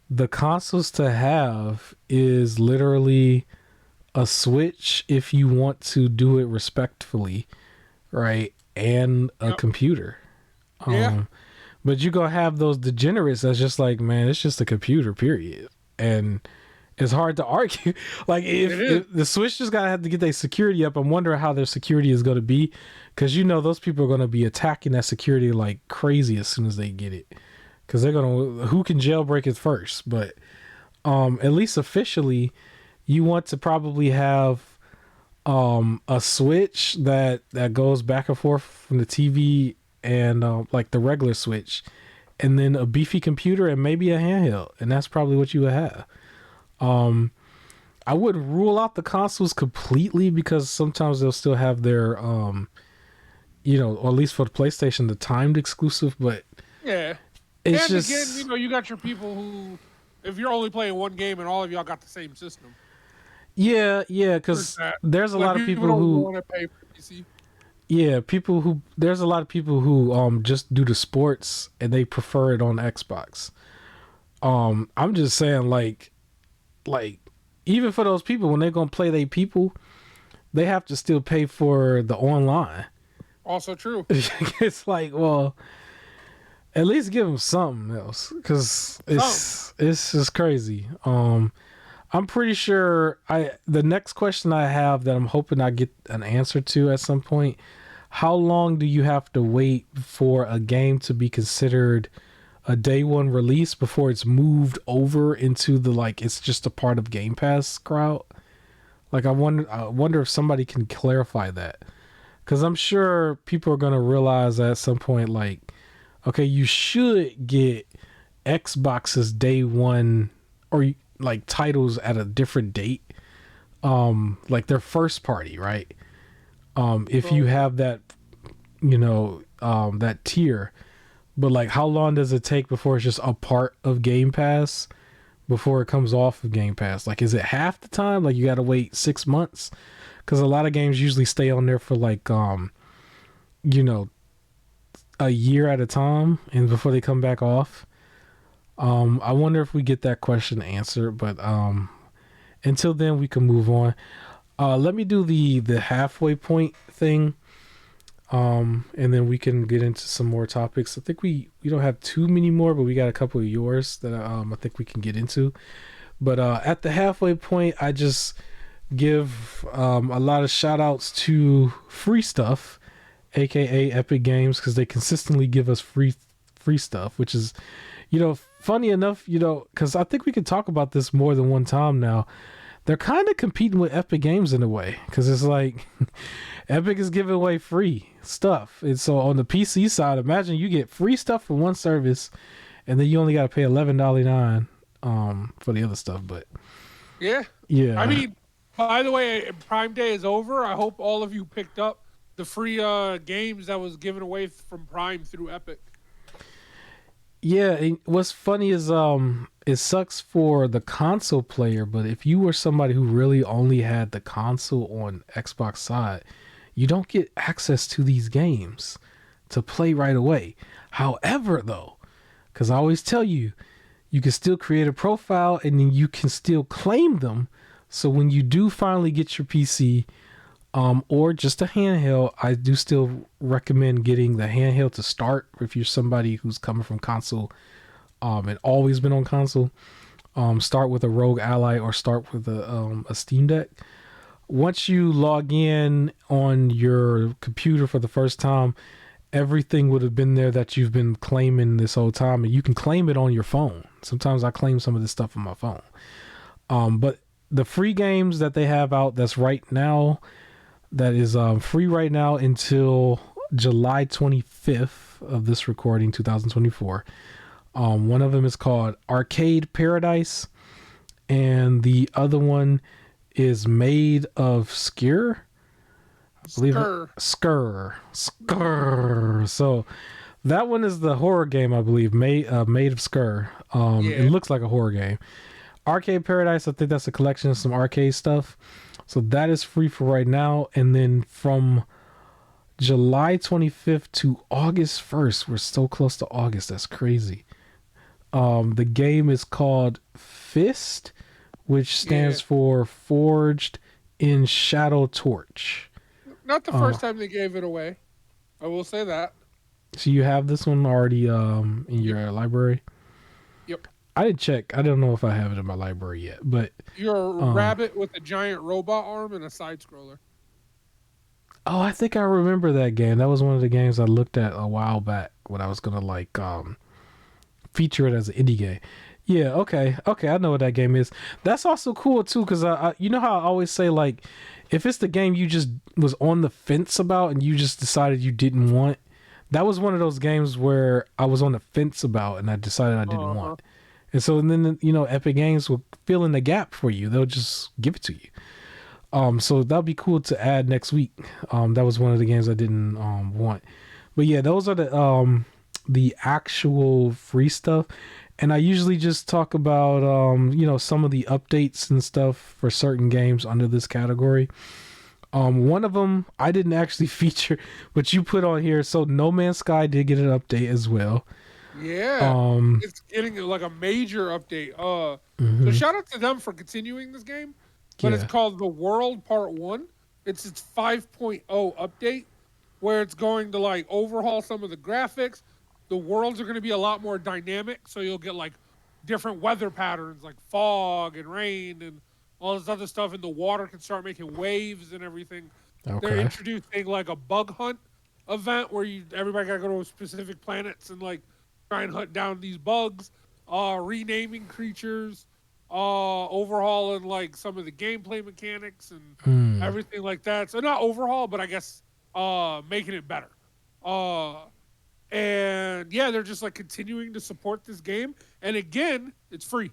the consoles to have is literally a Switch if you want to do it respectfully, right? And a Yep. computer. Yeah. Um but you gonna have those degenerates that's just like, man, it's just a computer, period. And it's hard to argue. Like It is. if the Switch just gotta have to get their security up, I'm wondering how their security is gonna be. Cause those people are gonna be attacking that security like crazy as soon as they get it. Cause they're gonna who can jailbreak it first. But at least officially you want to probably have a switch that goes back and forth from the TV and like the regular switch, and then a beefy computer and maybe a handheld, and that's probably what you would have. um I wouldn't rule out the consoles completely because sometimes they'll still have their or at least for the PlayStation, the timed exclusive, but Yeah. it's And again, just you got your people who, if you're only playing one game and all of y'all got the same system, yeah there's because that. there's a Like lot of people people don't who want to pay for PC. yeah, people who there's a lot of people who just do the sports and they prefer it on Xbox. I'm just saying like even for those people when they're gonna play they people, they have to still pay for the online. Also true. It's like, well, at least give them something else because it's just crazy. I'm pretty sure the next question I have that I'm hoping I get an answer to at some point. How long do you have to wait for a game to be considered a day one release before it's moved over into the like it's just a part of Game Pass crowd? Like I wonder if somebody can clarify that. Cuz I'm sure people are going to realize at some point like okay, you should get Xbox's day one or like titles at a different date. Like their first party, right? If you So have that that tier. But like how long does it take before it's just a part of Game Pass before it comes off of Game Pass? Like is it half the time? Like you got to wait 6 months cuz a lot of games usually stay on there for like you know a year at a time and before they come back off. I wonder if we get that question answered, but until then we can move on. Let me do the halfway point thing. And then we can get into some more topics. I think we don't have too many more, but we got a couple of yours that I think we can get into. But at the halfway point, I just give a lot of shout outs to free stuff, aka Epic Games, because they consistently give us free stuff, which is funny enough, because I think we can talk about this more than one time now. They're kind of competing with Epic Games in a way, because it's like Epic is giving away free stuff. And so on the PC side, imagine you get free stuff from one service, and then you only got to pay $11.99 for the other stuff. But yeah. yeah, I mean, by the way, Prime Day is over. I hope all of you picked up the free games that was given away from Prime through Epic. yeah. And what's funny is it sucks for the console player, but if you were somebody who really only had the console on Xbox side, you don't get access to these games to play right away. However, though, because I always tell you, you can still create a profile and then you can still claim them. So when you do finally get your PC or just a handheld, I do still recommend getting the handheld to start if you're somebody who's coming from console and always been on console. Start with a Rogue Ally or start with a Steam Deck. once you log in on your computer for the first time, everything would have been there that you've been claiming this whole time, and you can claim it on your phone. Sometimes I claim some of this stuff on my phone. But the free games that they have out that's right now, that is free right now until July 25th of this recording, 2024. One of them is called Arcade Paradise, and the other one is Made of Skyr. I believe Skyr. So that one is the horror game, I believe, made of Skyr. It looks like a horror game. Arcade Paradise, I think that's a collection of some arcade stuff. So that is free for right now. And then from July 25th to August 1st, we're so close to August. That's crazy. The game is called Fist, which stands for Forged in Shadow Torch. Not the first time they gave it away. I will say that. So you have this one already in your library? Yep. I didn't check. I don't know if I have it in my library yet, but you're a rabbit with a giant robot arm and a side scroller. Oh, I think I remember that game. That was one of the games I looked at a while back when I was gonna feature it as an indie game. Yeah, okay, I know what that game is. That's also cool too, because I you know how I always say, like, if it's the game you just was on the fence about and you just decided you didn't want, that was one of those games where I was on the fence about and I decided I didn't want. And so then, Epic Games will fill in the gap for you. They'll just give it to you. So that'll be cool to add next week. That was one of the games I didn't want. But yeah, those are the actual free stuff. And I usually just talk about some of the updates and stuff for certain games under this category. One of them I didn't actually feature, but you put on here. So No Man's Sky did get an update as well. Yeah, it's getting like a major update. So shout out to them for continuing this game. But it's called The World Part 1. It's 5.0 update, where it's going to like overhaul some of the graphics. The worlds are going to be a lot more dynamic, so you'll get like different weather patterns, like fog and rain and all this other stuff, and the water can start making waves and everything. Okay. They're introducing like a bug hunt event where everybody gotta go to specific planets and like try and hunt down these bugs, renaming creatures, overhauling like some of the gameplay mechanics and everything like that. So not overhaul, but I guess making it better. And yeah, they're just like continuing to support this game. And again, it's free.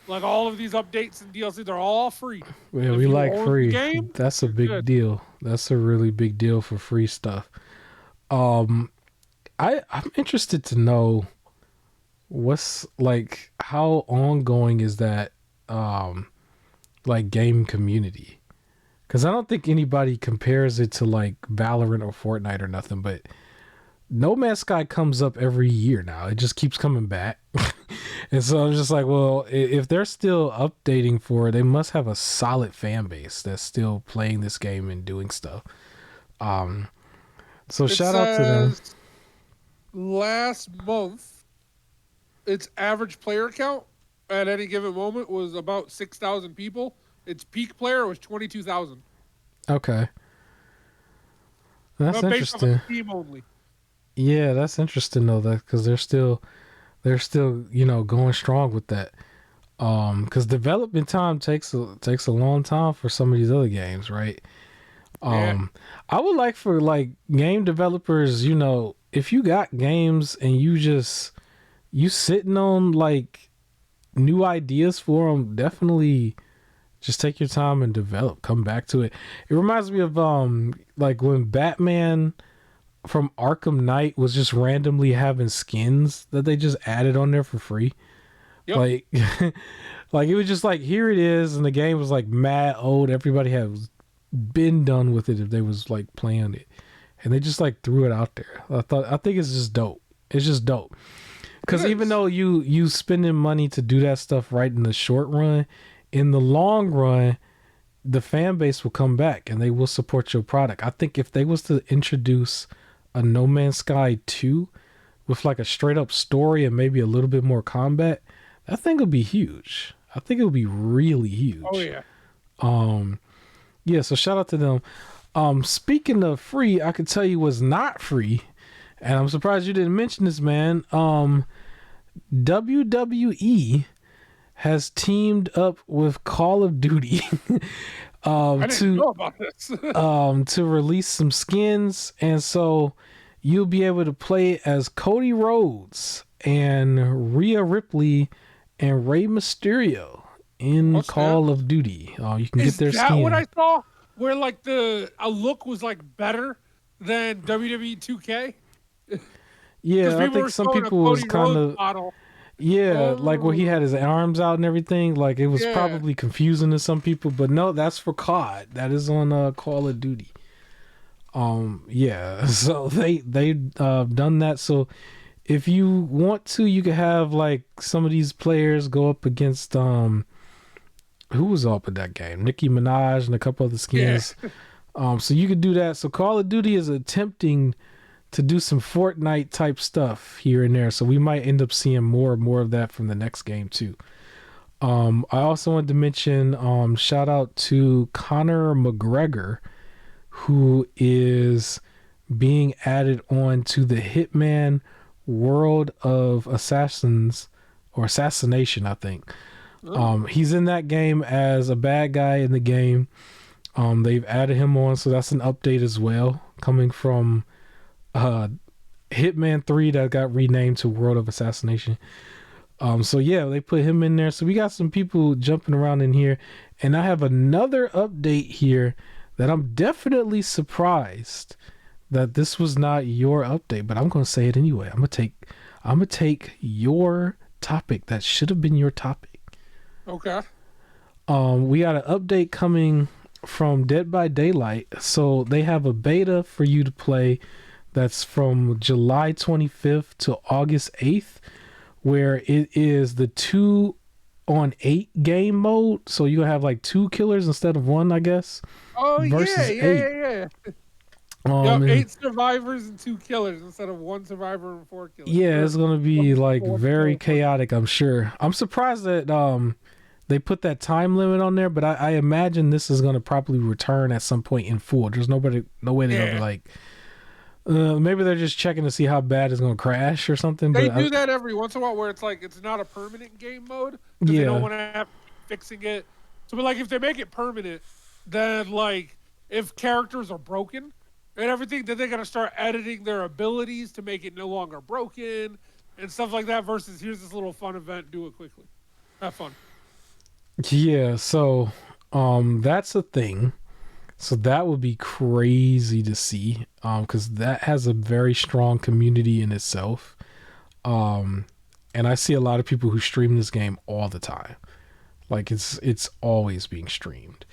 Like all of these updates and DLC, they're all free. Yeah, we like free. That's a big deal. That's a really big deal for free stuff. I'm interested to know what's like, how ongoing is that like game community? Because I don't think anybody compares it to like Valorant or Fortnite or nothing, but No Man's Sky comes up every year now. It just keeps coming back. And so I'm just like, well, if they're still updating for it, they must have a solid fan base that's still playing this game and doing stuff. So shout out to them. Last month, its average player count at any given moment was about 6,000 people. Its peak player was 22,000. Okay. That's interesting. Based on Steam only. Yeah, that's interesting though, that because they're still going strong with that. Because development time takes a long time for some of these other games, right? I would like for like game developers, if you got games and you sitting on like new ideas for them, definitely just take your time and develop. Come back to it. It reminds me of like when Batman from Arkham Knight was just randomly having skins that they just added on there for free. Yep. Like like it was just like, here it is, and the game was like mad old. Everybody had been done with it if they was like playing it, and they just like threw it out there. I think it's just dope. It's just dope. Because even though you spending money to do that stuff right in the short run, in the long run, the fan base will come back and they will support your product. I think if they was to introduce a No Man's Sky 2 with like a straight up story and maybe a little bit more combat, that thing would be huge. I think it would be really huge. Oh yeah. Yeah, so shout out to them. Speaking of free, I could tell you what's not free, and I'm surprised you didn't mention this, man. WWE has teamed up with Call of Duty I didn't to know about this. to release some skins, and so you'll be able to play as Cody Rhodes and Rhea Ripley and Rey Mysterio in What's that? Call of Duty. You can get Is their that what skin. I saw? Where like a look was like better than WWE 2K? Because Yeah, I people think were some showing a people was Cody kind Rhodes of, model. yeah, like where he Oh, had his arms out and everything. Like it was yeah. probably confusing to some people, but no, that's for COD. That is on Call of Duty. Yeah, so they done that. So if you want to, you can have like some of these players go up against who was up in that game? Nicki Minaj and a couple other Yeah. skins. So you could do that. So Call of Duty is attempting to do some Fortnite type stuff here and there. So we might end up seeing more and more of that from the next game too. I also wanted to mention shout out to Conor McGregor, who is being added on to the Hitman World of Assassins or Assassination, I think. Oh, He's in that game as a bad guy in the game. They've added him on, so that's an update as well, coming from uh, Hitman 3 that got renamed to World of Assassination. So yeah, they put him in there. So we got some people jumping around in here, and I have another update here that I'm definitely surprised that this was not your update, but I'm gonna say it anyway. I'm gonna take your topic that should have been your topic. okay. We got an update coming from Dead by Daylight. So they have a beta for you to play that's from July 25th to August 8th, where it is the 2-on-8 game mode. So you have like 2 killers instead of 1, I guess, Oh yeah, versus yeah, 8. yeah, yeah. Yep, And 8 survivors and 2 killers instead of 1 survivor and 4 killers. yeah, Or it's gonna one, be like one very killer, 4 killers. chaotic, I'm sure. I'm surprised that they put that time limit on there, but I imagine this is gonna probably return at some point in full. There's no way they're gonna be Yeah. like, maybe they're just checking to see how bad it's gonna crash or something. They But do that every once in a while where it's like it's not a permanent game mode because they don't yeah, want to have fixing it. So, but like if they make it permanent, then like if characters are broken and everything, then they got to start editing their abilities to make it no longer broken and stuff like that. Versus here's this little fun event, do it quickly, have fun. yeah. So that's a thing. So that would be crazy to see, because that has a very strong community in itself. And I see a lot of people who stream this game all the time. Like it's always being streamed.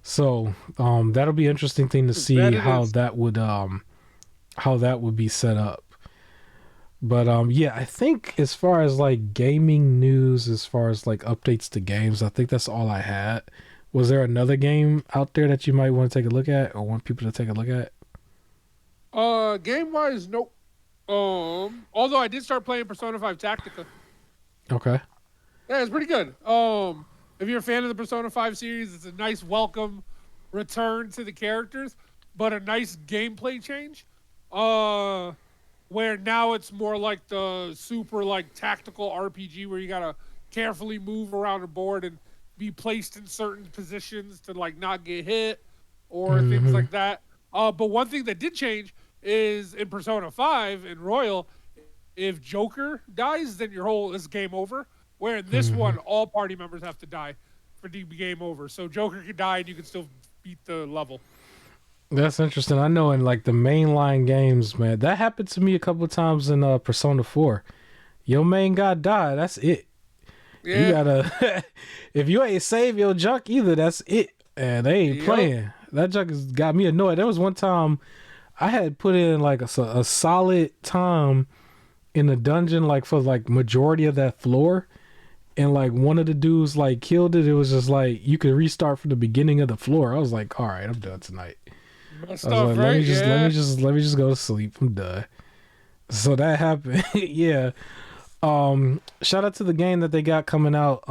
So that'll be an interesting thing to see That it is. how that would be set up. But yeah, I think as far as like gaming news, as far as like updates to games, I think that's all I had. Was there another game out there that you might want to take a look at or want people to take a look at? Game wise, nope. Although I did start playing Persona 5 Tactica. Okay. Yeah, it's pretty good. If you're a fan of the Persona 5 series, it's a nice welcome return to the characters, but a nice gameplay change. Where now it's more like the super like tactical RPG where you gotta carefully move around the board and be placed in certain positions to like not get hit or things Mm-hmm. like that. But one thing that did change is in Persona 5 in Royal, if Joker dies, then your whole is game over. Where in this Mm-hmm. one, all party members have to die for it to be game over. So Joker can die and you can still beat the level. That's interesting. I know in like the mainline games, man, that happened to me a couple of times in Persona 4. Your main guy died. That's it. You Yeah. gotta, if you ain't save your junk either, that's it. And they ain't Yep. playing. That junk has got me annoyed. There was one time I had put in like a solid time in the dungeon, like for like majority of that floor. And like one of the dudes like killed it. It was just like you could restart from the beginning of the floor. I was like, all right, I'm done tonight. Messed I was up, like, let me right? just let me Yeah. just let me just go to sleep. I'm done. So that happened. Yeah. Shout out to the game that they got coming out.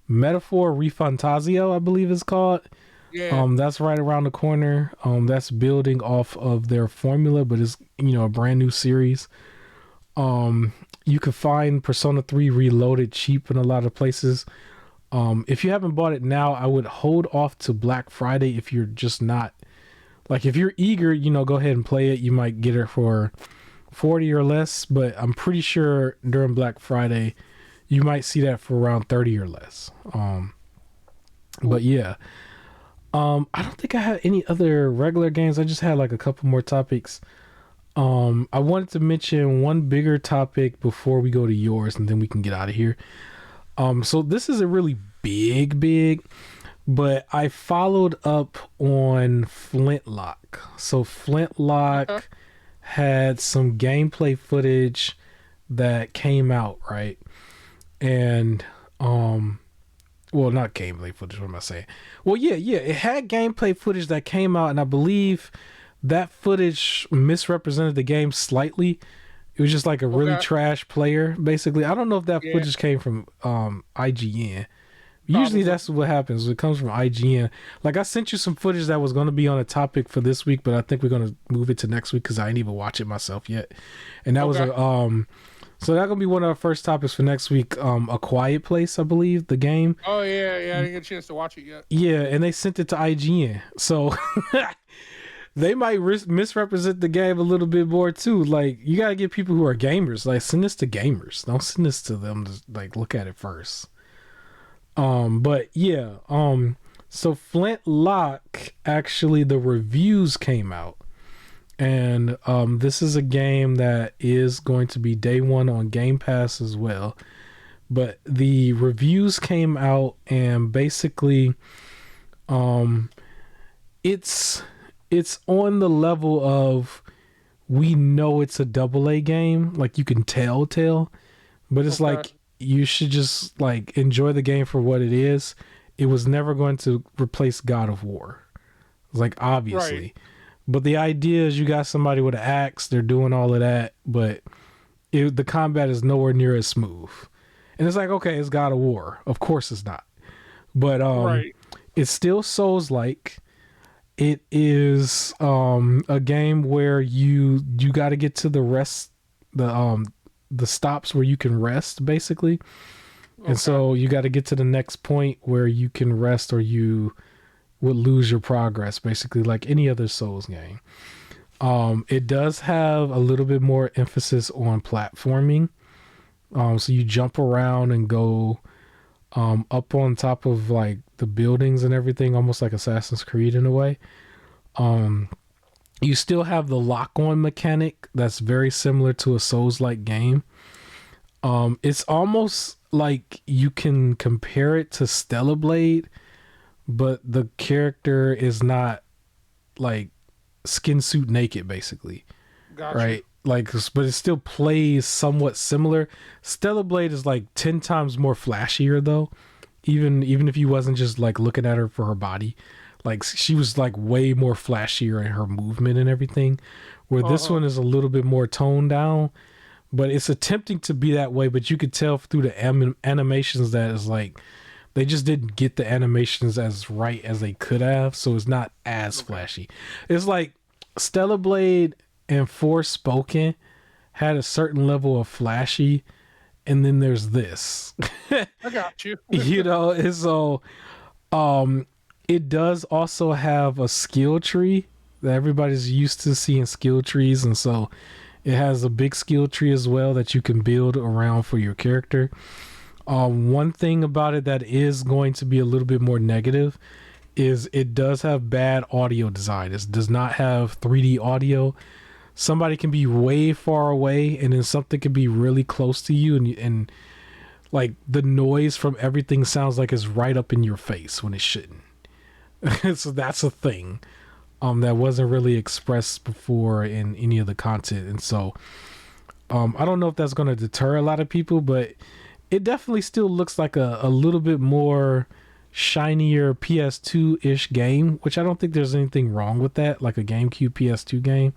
Metaphor Refantasio, I believe it's called. Yeah. That's right around the corner. That's building off of their formula, but it's a brand new series. Um, you can find Persona 3 Reloaded cheap in a lot of places. If you haven't bought it now, I would hold off to Black Friday if you're just not like if you're eager, go ahead and play it. You might get it for 40 or less, but I'm pretty sure during Black Friday you might see that for around 30 or less. But yeah. I don't think I had any other regular games. I just had like a couple more topics. I wanted to mention one bigger topic before we go to yours, and then we can get out of here. So this is a really big, but I followed up on Flintlock. So Okay. Flintlock had some gameplay footage that came out, right? And well, not gameplay footage. What am I saying? Well, yeah. It had gameplay footage that came out, and I believe that footage misrepresented the game slightly. It was just like a really Okay. trash player, basically. I don't know if that Yeah. footage came from IGN. Usually Probably. that's what happens. It comes from IGN. Like I sent you some footage that was going to be on a topic for this week, but I think we're going to move it to next week because I ain't even watch it myself yet. And that was Okay. so that's gonna be one of our first topics for next week. A Quiet Place, I believe, the game. Oh yeah. I didn't get a chance to watch it yet. Yeah, and they sent it to IGN, so they might misrepresent the game a little bit more too. Like you gotta get people who are gamers. Like send this to gamers. Don't send this to them to like look at it first. But yeah. So Flintlock, actually, the reviews came out. And this is a game that is going to be day one on Gamepass as well. But the reviews came out, and basically, um, it's on the level of we know it's a double A game, like you can tell, but it's Okay. like you should just like enjoy the game for what it is. It was never going to replace God of War, like Right. obviously. But the idea is you got somebody with an axe, they're doing all of that, but the combat is nowhere near as smooth. And it's like, okay, it's God of War. Of course it's not. But Right. it's still Souls like. It is a game where you got to get to the stops where you can rest basically. And Okay. so you got to get to the next point where you can rest or you would lose your progress basically like any other Souls game. It does have a little bit more emphasis on platforming. So you jump around and go up on top of like the buildings and everything, almost like Assassin's Creed in a way. Um, you still have the lock-on mechanic that's very similar to a Souls-like game. It's almost like you can compare it to Stellar Blade, but the character is not like skin suit naked, basically, Got you. right? Like, but it still plays somewhat similar. Stellar Blade is like 10 times more flashier though. Even if you wasn't just like looking at her for her body, like she was like way more flashier in her movement and everything. Where this Uh-huh. one is a little bit more toned down, but it's attempting to be that way. But you could tell through the animations that is like they just didn't get the animations as right as they could have, so it's not as Okay. flashy. It's like Stellar Blade and Forspoken had a certain level of flashy, and then there's this. I got you. And so it does also have a skill tree that everybody's used to seeing skill trees, and so it has a big skill tree as well that you can build around for your character. One thing about it that is going to be a little bit more negative is it does have bad audio design. It does not have 3D audio. Somebody can be way far away, and then something can be really close to you, and like the noise from everything sounds like it's right up in your face when it shouldn't. So that's a thing that wasn't really expressed before in any of the content, and so I don't know if that's going to deter a lot of people, but it definitely still looks like a little bit more shinier PS2 ish game, which I don't think there's anything wrong with that, like a GameCube PS2 game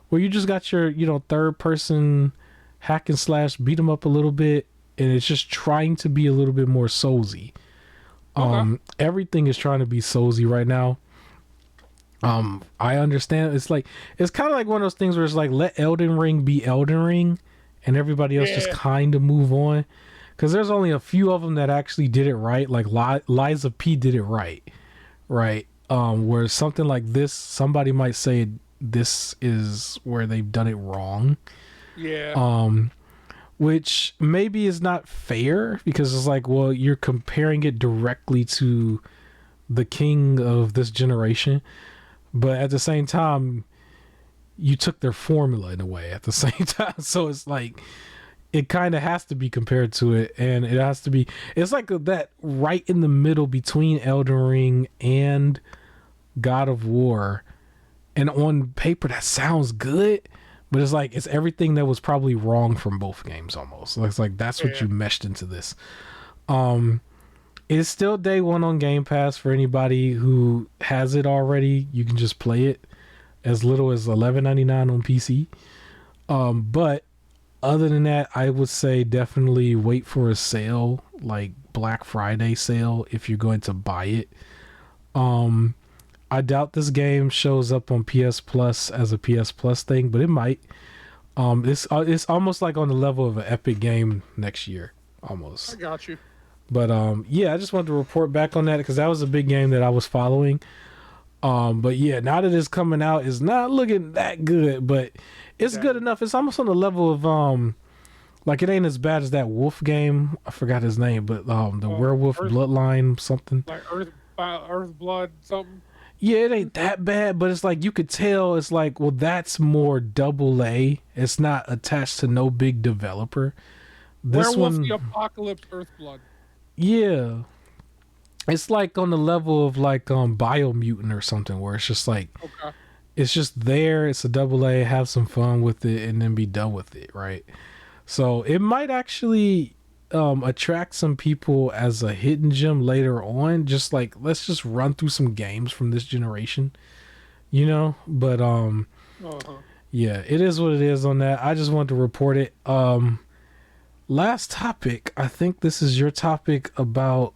where you just got your third person hack and slash beat 'em up a little bit, and it's just trying to be a little bit more soulsy. Okay. Everything is trying to be Soulsy right now. I understand. It's kind of like one of those things where it's like let Elden Ring be Elden Ring, and everybody else just Yeah. kind of move on. Because there's only a few of them that actually did it right. Like Liza P did it right, right? Where something like this, somebody might say this is where they've done it wrong. Yeah. Um, which maybe is not fair because it's like, well, you're comparing it directly to the king of this generation, but at the same time, you took their formula in a way at the same time. So it's like it kind of has to be compared to it, and it has to be. It's like that right in the middle between Elden Ring and God of War, and on paper that sounds good, but it's like it's everything that was probably wrong from both games almost. It's like that's what Yeah. you meshed into this. It's still day one on Game Pass for anybody who has it already. You can just play it as little as $11.99 on PC. But other than that, I would say definitely wait for a sale, like Black Friday sale, if you're going to buy it. I doubt this game shows up on PS Plus as a PS Plus thing, but it might. It's almost like on the level of an Epic game next year, I almost. got you. But yeah, I just wanted to report back on that because that was a big game that I was following. But yeah, now that it's coming out, it's not looking that good, but it's good Exactly. enough. It's almost on the level of like it ain't as bad as that Wolf game. I forgot his name, but the Werewolf Earth, Bloodline something. like Earth Blood, something. Yeah, it ain't that bad, but it's like you could tell it's like, well, that's more double A. It's not attached to no big developer. This Werewolf the one, Apocalypse, Earth Blood. yeah. It's like on the level of like Biomutant or something where it's just like Okay. it's just there, it's a double A, have some fun with it and then be done with it, right? So it might actually attract some people as a hidden gem later on. Just like let's just run through some games from this generation, you know? But Uh-huh. yeah, it is what it is on that. I just wanted to report it. Last topic, I think this is your topic about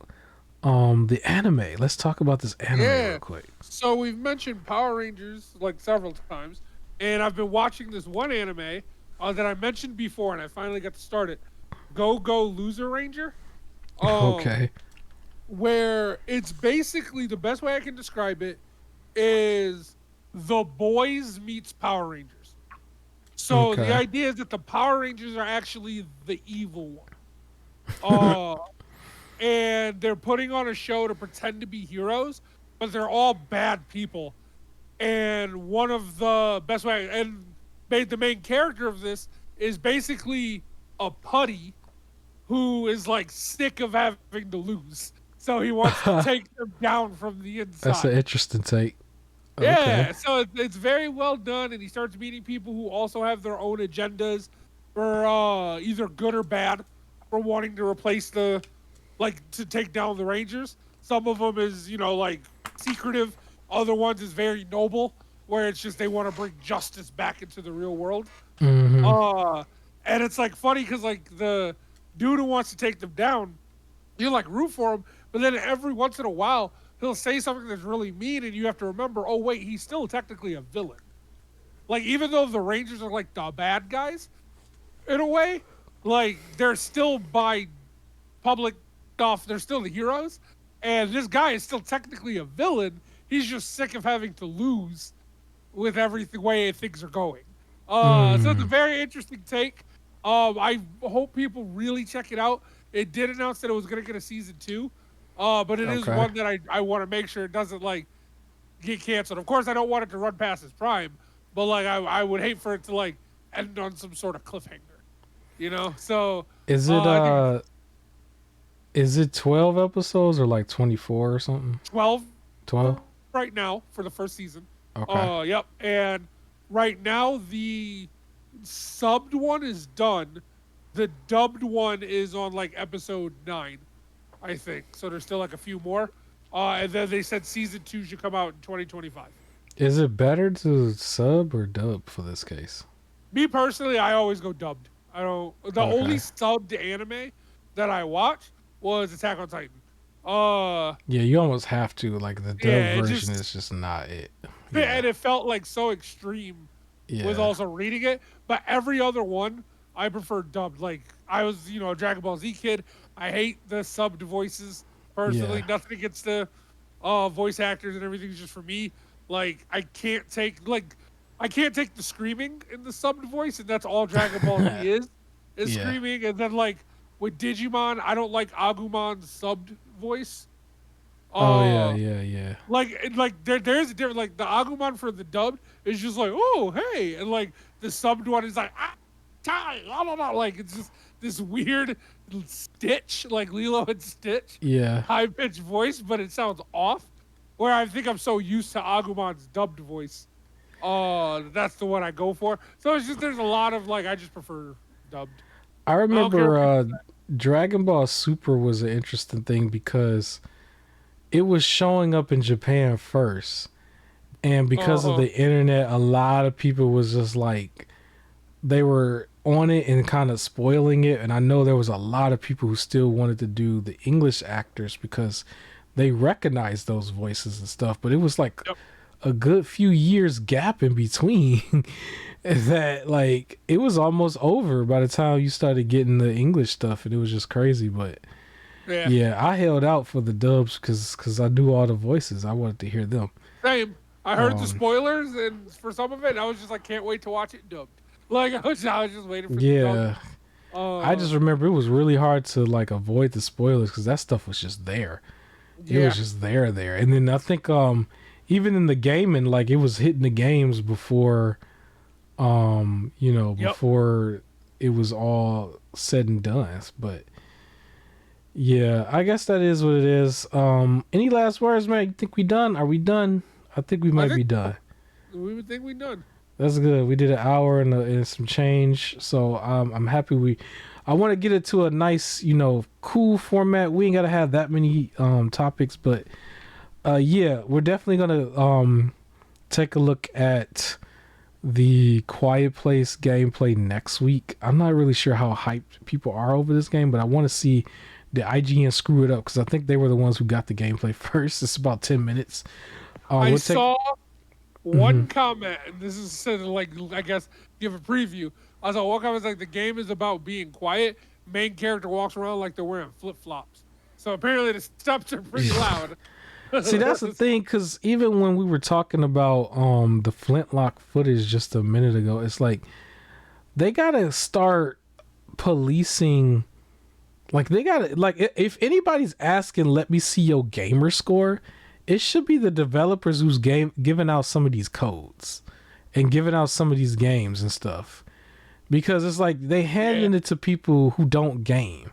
the anime. Let's talk about this anime Yeah. real quick. So we've mentioned Power Rangers like several times, and I've been watching this one anime that I mentioned before, and I finally got to start it. Go Go Loser Ranger. Um, Okay. where it's basically the best way I can describe it is the boys meets Power Rangers. So the Okay. idea is that the Power Rangers are actually the evil one. Uh, and they're putting on a show to pretend to be heroes, but they're all bad people. And one of the best way, and the main character of this is basically a putty who is like sick of having to lose. So he wants to take them down from the That's an inside. interesting take. Okay. Yeah, so it's very well done, and he starts meeting people who also have their own agendas for either good or bad for wanting to replace the, like, to take down the Rangers. Some of them is, like secretive. Other ones is very noble, where it's just they want to bring justice back into the real world. Mm-hmm. Uh, and it's like funny because like the dude who wants to take them down, you like root for him, but then every once in a while he'll say something that's really mean, and you have to remember, oh wait, he's still technically a villain. Like even though the Rangers are like the bad guys in a way, like they're still by public stuff, they're still the heroes, and this guy is still technically a villain. He's just sick of having to lose with everything way things are going. So it's a Mm. very interesting take. I hope people really check it out. It did announce that it was going to get a season two, but it is Okay. one that I want to make sure it doesn't like get canceled. Of course, I don't want it to run past its prime, but like I would hate for it to like end on some sort of cliffhanger, So Is it I think it's 12 episodes or like 24 or something? 12 12? right now for the first season. Okay. Yep, and right now the subbed one is done. The dubbed one is on like episode 9, I think. So there's still like a few more. And then they said season 2 should come out in 2025. Is it better to sub or dub for this case? Me personally, I always go dubbed. I don't. The only Okay. subbed anime that I watched was Attack on Titan. Yeah, you almost have to. Like the dub Yeah, it version just is just not it. Yeah. and it felt like so extreme with Yeah. also reading it. But every other one, I prefer dubbed. Like I was, a Dragon Ball Z kid. I hate the subbed voices Yeah. personally. Nothing against the voice actors and everything's just for me. Like I can't take the screaming in the subbed voice, and that's all Dragon Ball Z is Yeah. screaming. And then like with Digimon, I don't like Agumon's subbed voice. Oh yeah, Uh yeah, yeah. there's a different like the Agumon for the dubbed is just like oh hey and like the subbed one is like tie blah, blah, blah. Like it's just this weird Stitch like Lilo and Stitch Yeah. high pitched voice, but it sounds off. Where I think I'm so used to Agumon's dubbed voice, that's the one I go for. So it's just there's a lot of like I just prefer dubbed. I I don't care remember what people Dragon Ball Super was an interesting thing because it was showing up in Japan first. And say. because of Uh the internet, a lot of people was just like they were on it and kind of spoiling it. And I know there was a lot of people who still wanted to do the English actors because they recognized those voices and stuff. But it was like yep. a good few years gap in between that like it was almost over by the time you started getting the English stuff, and it was just crazy. But Yeah. yeah, I held out for the dubs because I knew all the voices. I wanted to hear them. Same. I heard the Um, spoilers and for some of it, I was just like, can't wait to watch it dubbed. Like I was just waiting for the dub. yeah, I Uh, just remember it was really hard to like avoid the spoilers because that stuff was just there. It was yeah. just there, and then I think even in the gaming, like it was hitting the games before Yep. before it was all said and done. But yeah, I guess that is what it is. Any last words, man? You think we done? Are we done? I think we I might think be done. we would think we done. That's good. We did an hour and some change, so I'm happy we. I want to get it to a nice, cool format. We ain't gotta have that many topics, but yeah, we're definitely gonna take a look at the Quiet Place gameplay next week. I'm not really sure how hyped people are over this game, but I want to see the IGN screw it up because I think they were the ones who got the gameplay first. It's about 10 minutes. I We'll take. saw Mhm. one comment, and this is said to, like I guess give a preview. I saw one comment like the game is about being quiet. Main character walks around like they're wearing flip flops. So apparently the steps are pretty loud. See, that's the thing, because even when we were talking about the Flintlock footage just a minute ago, it's like they gotta start policing. Like they gotta if anybody's asking, let me see your gamer score. It should be the developers who's giving out some of these codes and giving out some of these games and stuff, because it's like they Yeah. handing it to people who don't game,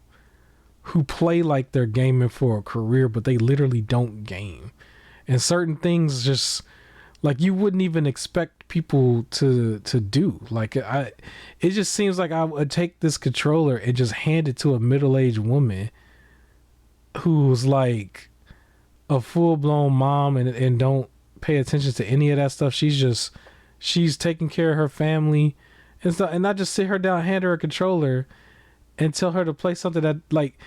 who play like they're gaming for a career, but they literally don't game. And certain things just like you wouldn't even expect people to do. It just seems like I would take this controller and just hand it to a middle-aged woman who's like a full-blown mom and don't pay attention to any of that stuff. She's taking care of her family and stuff, and not just sit her down, hand her a controller and tell her to play something that like,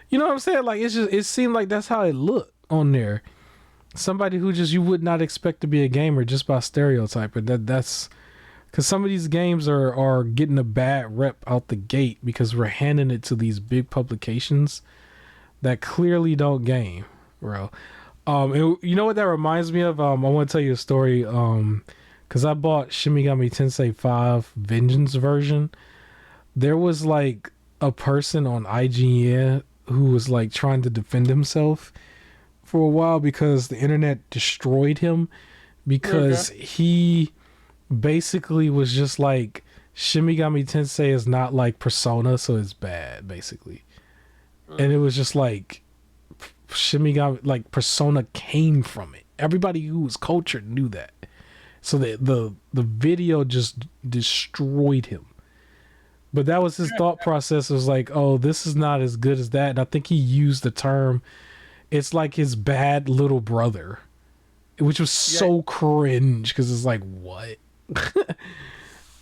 you know what I'm saying? Like it seemed like that's how it looked on there. Somebody who just you would not expect to be a gamer just by stereotyping. That's because some of these games are getting a bad rep out the gate because we're handing it to these big publications that clearly don't game, bro. You know what that reminds me of? I want to tell you a story. Because I bought Shimigami Tensei 5 Vengeance version. There was like a person on IGN who was like trying to defend himself for a while because the internet destroyed him because Okay. he basically was just like Shimigami Tensei is not like Persona, so it's bad basically. And it was just like Shimigami, like Persona came from it. Everybody who was cultured knew that. So the video just destroyed him. But that was his thought process. It was like, oh, this is not as good as that. And I think he used the term, it's like his bad little brother, which was Yeah. so cringe because it's like, what?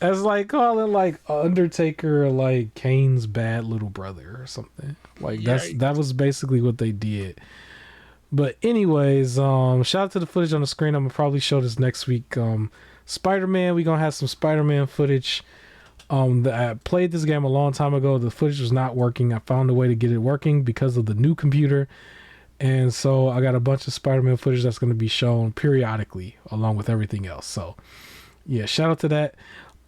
As like calling like Undertaker like Kane's bad little brother or something. Like that Yikes. was basically what they did. But anyways, shout out to the footage on the screen. I'm gonna probably show this next week. Spider-Man, we gonna have some Spider-Man footage. I played this game a long time ago. The footage was not working. I found a way to get it working because of the new computer. And so I got a bunch of Spider-Man footage that's going to be shown periodically along with everything else. So yeah, shout out to that.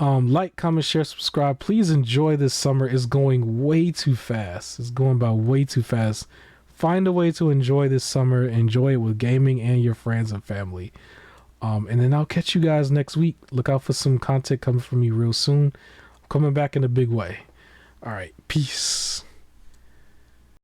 Like, comment, share, subscribe. Please enjoy this summer. It's going way too fast. It's going by way too fast. Find a way to enjoy this summer. Enjoy it with gaming and your friends and family. And then I'll catch you guys next week. Look out for some content coming from me real soon. I'm coming back in a big way. All right. Peace.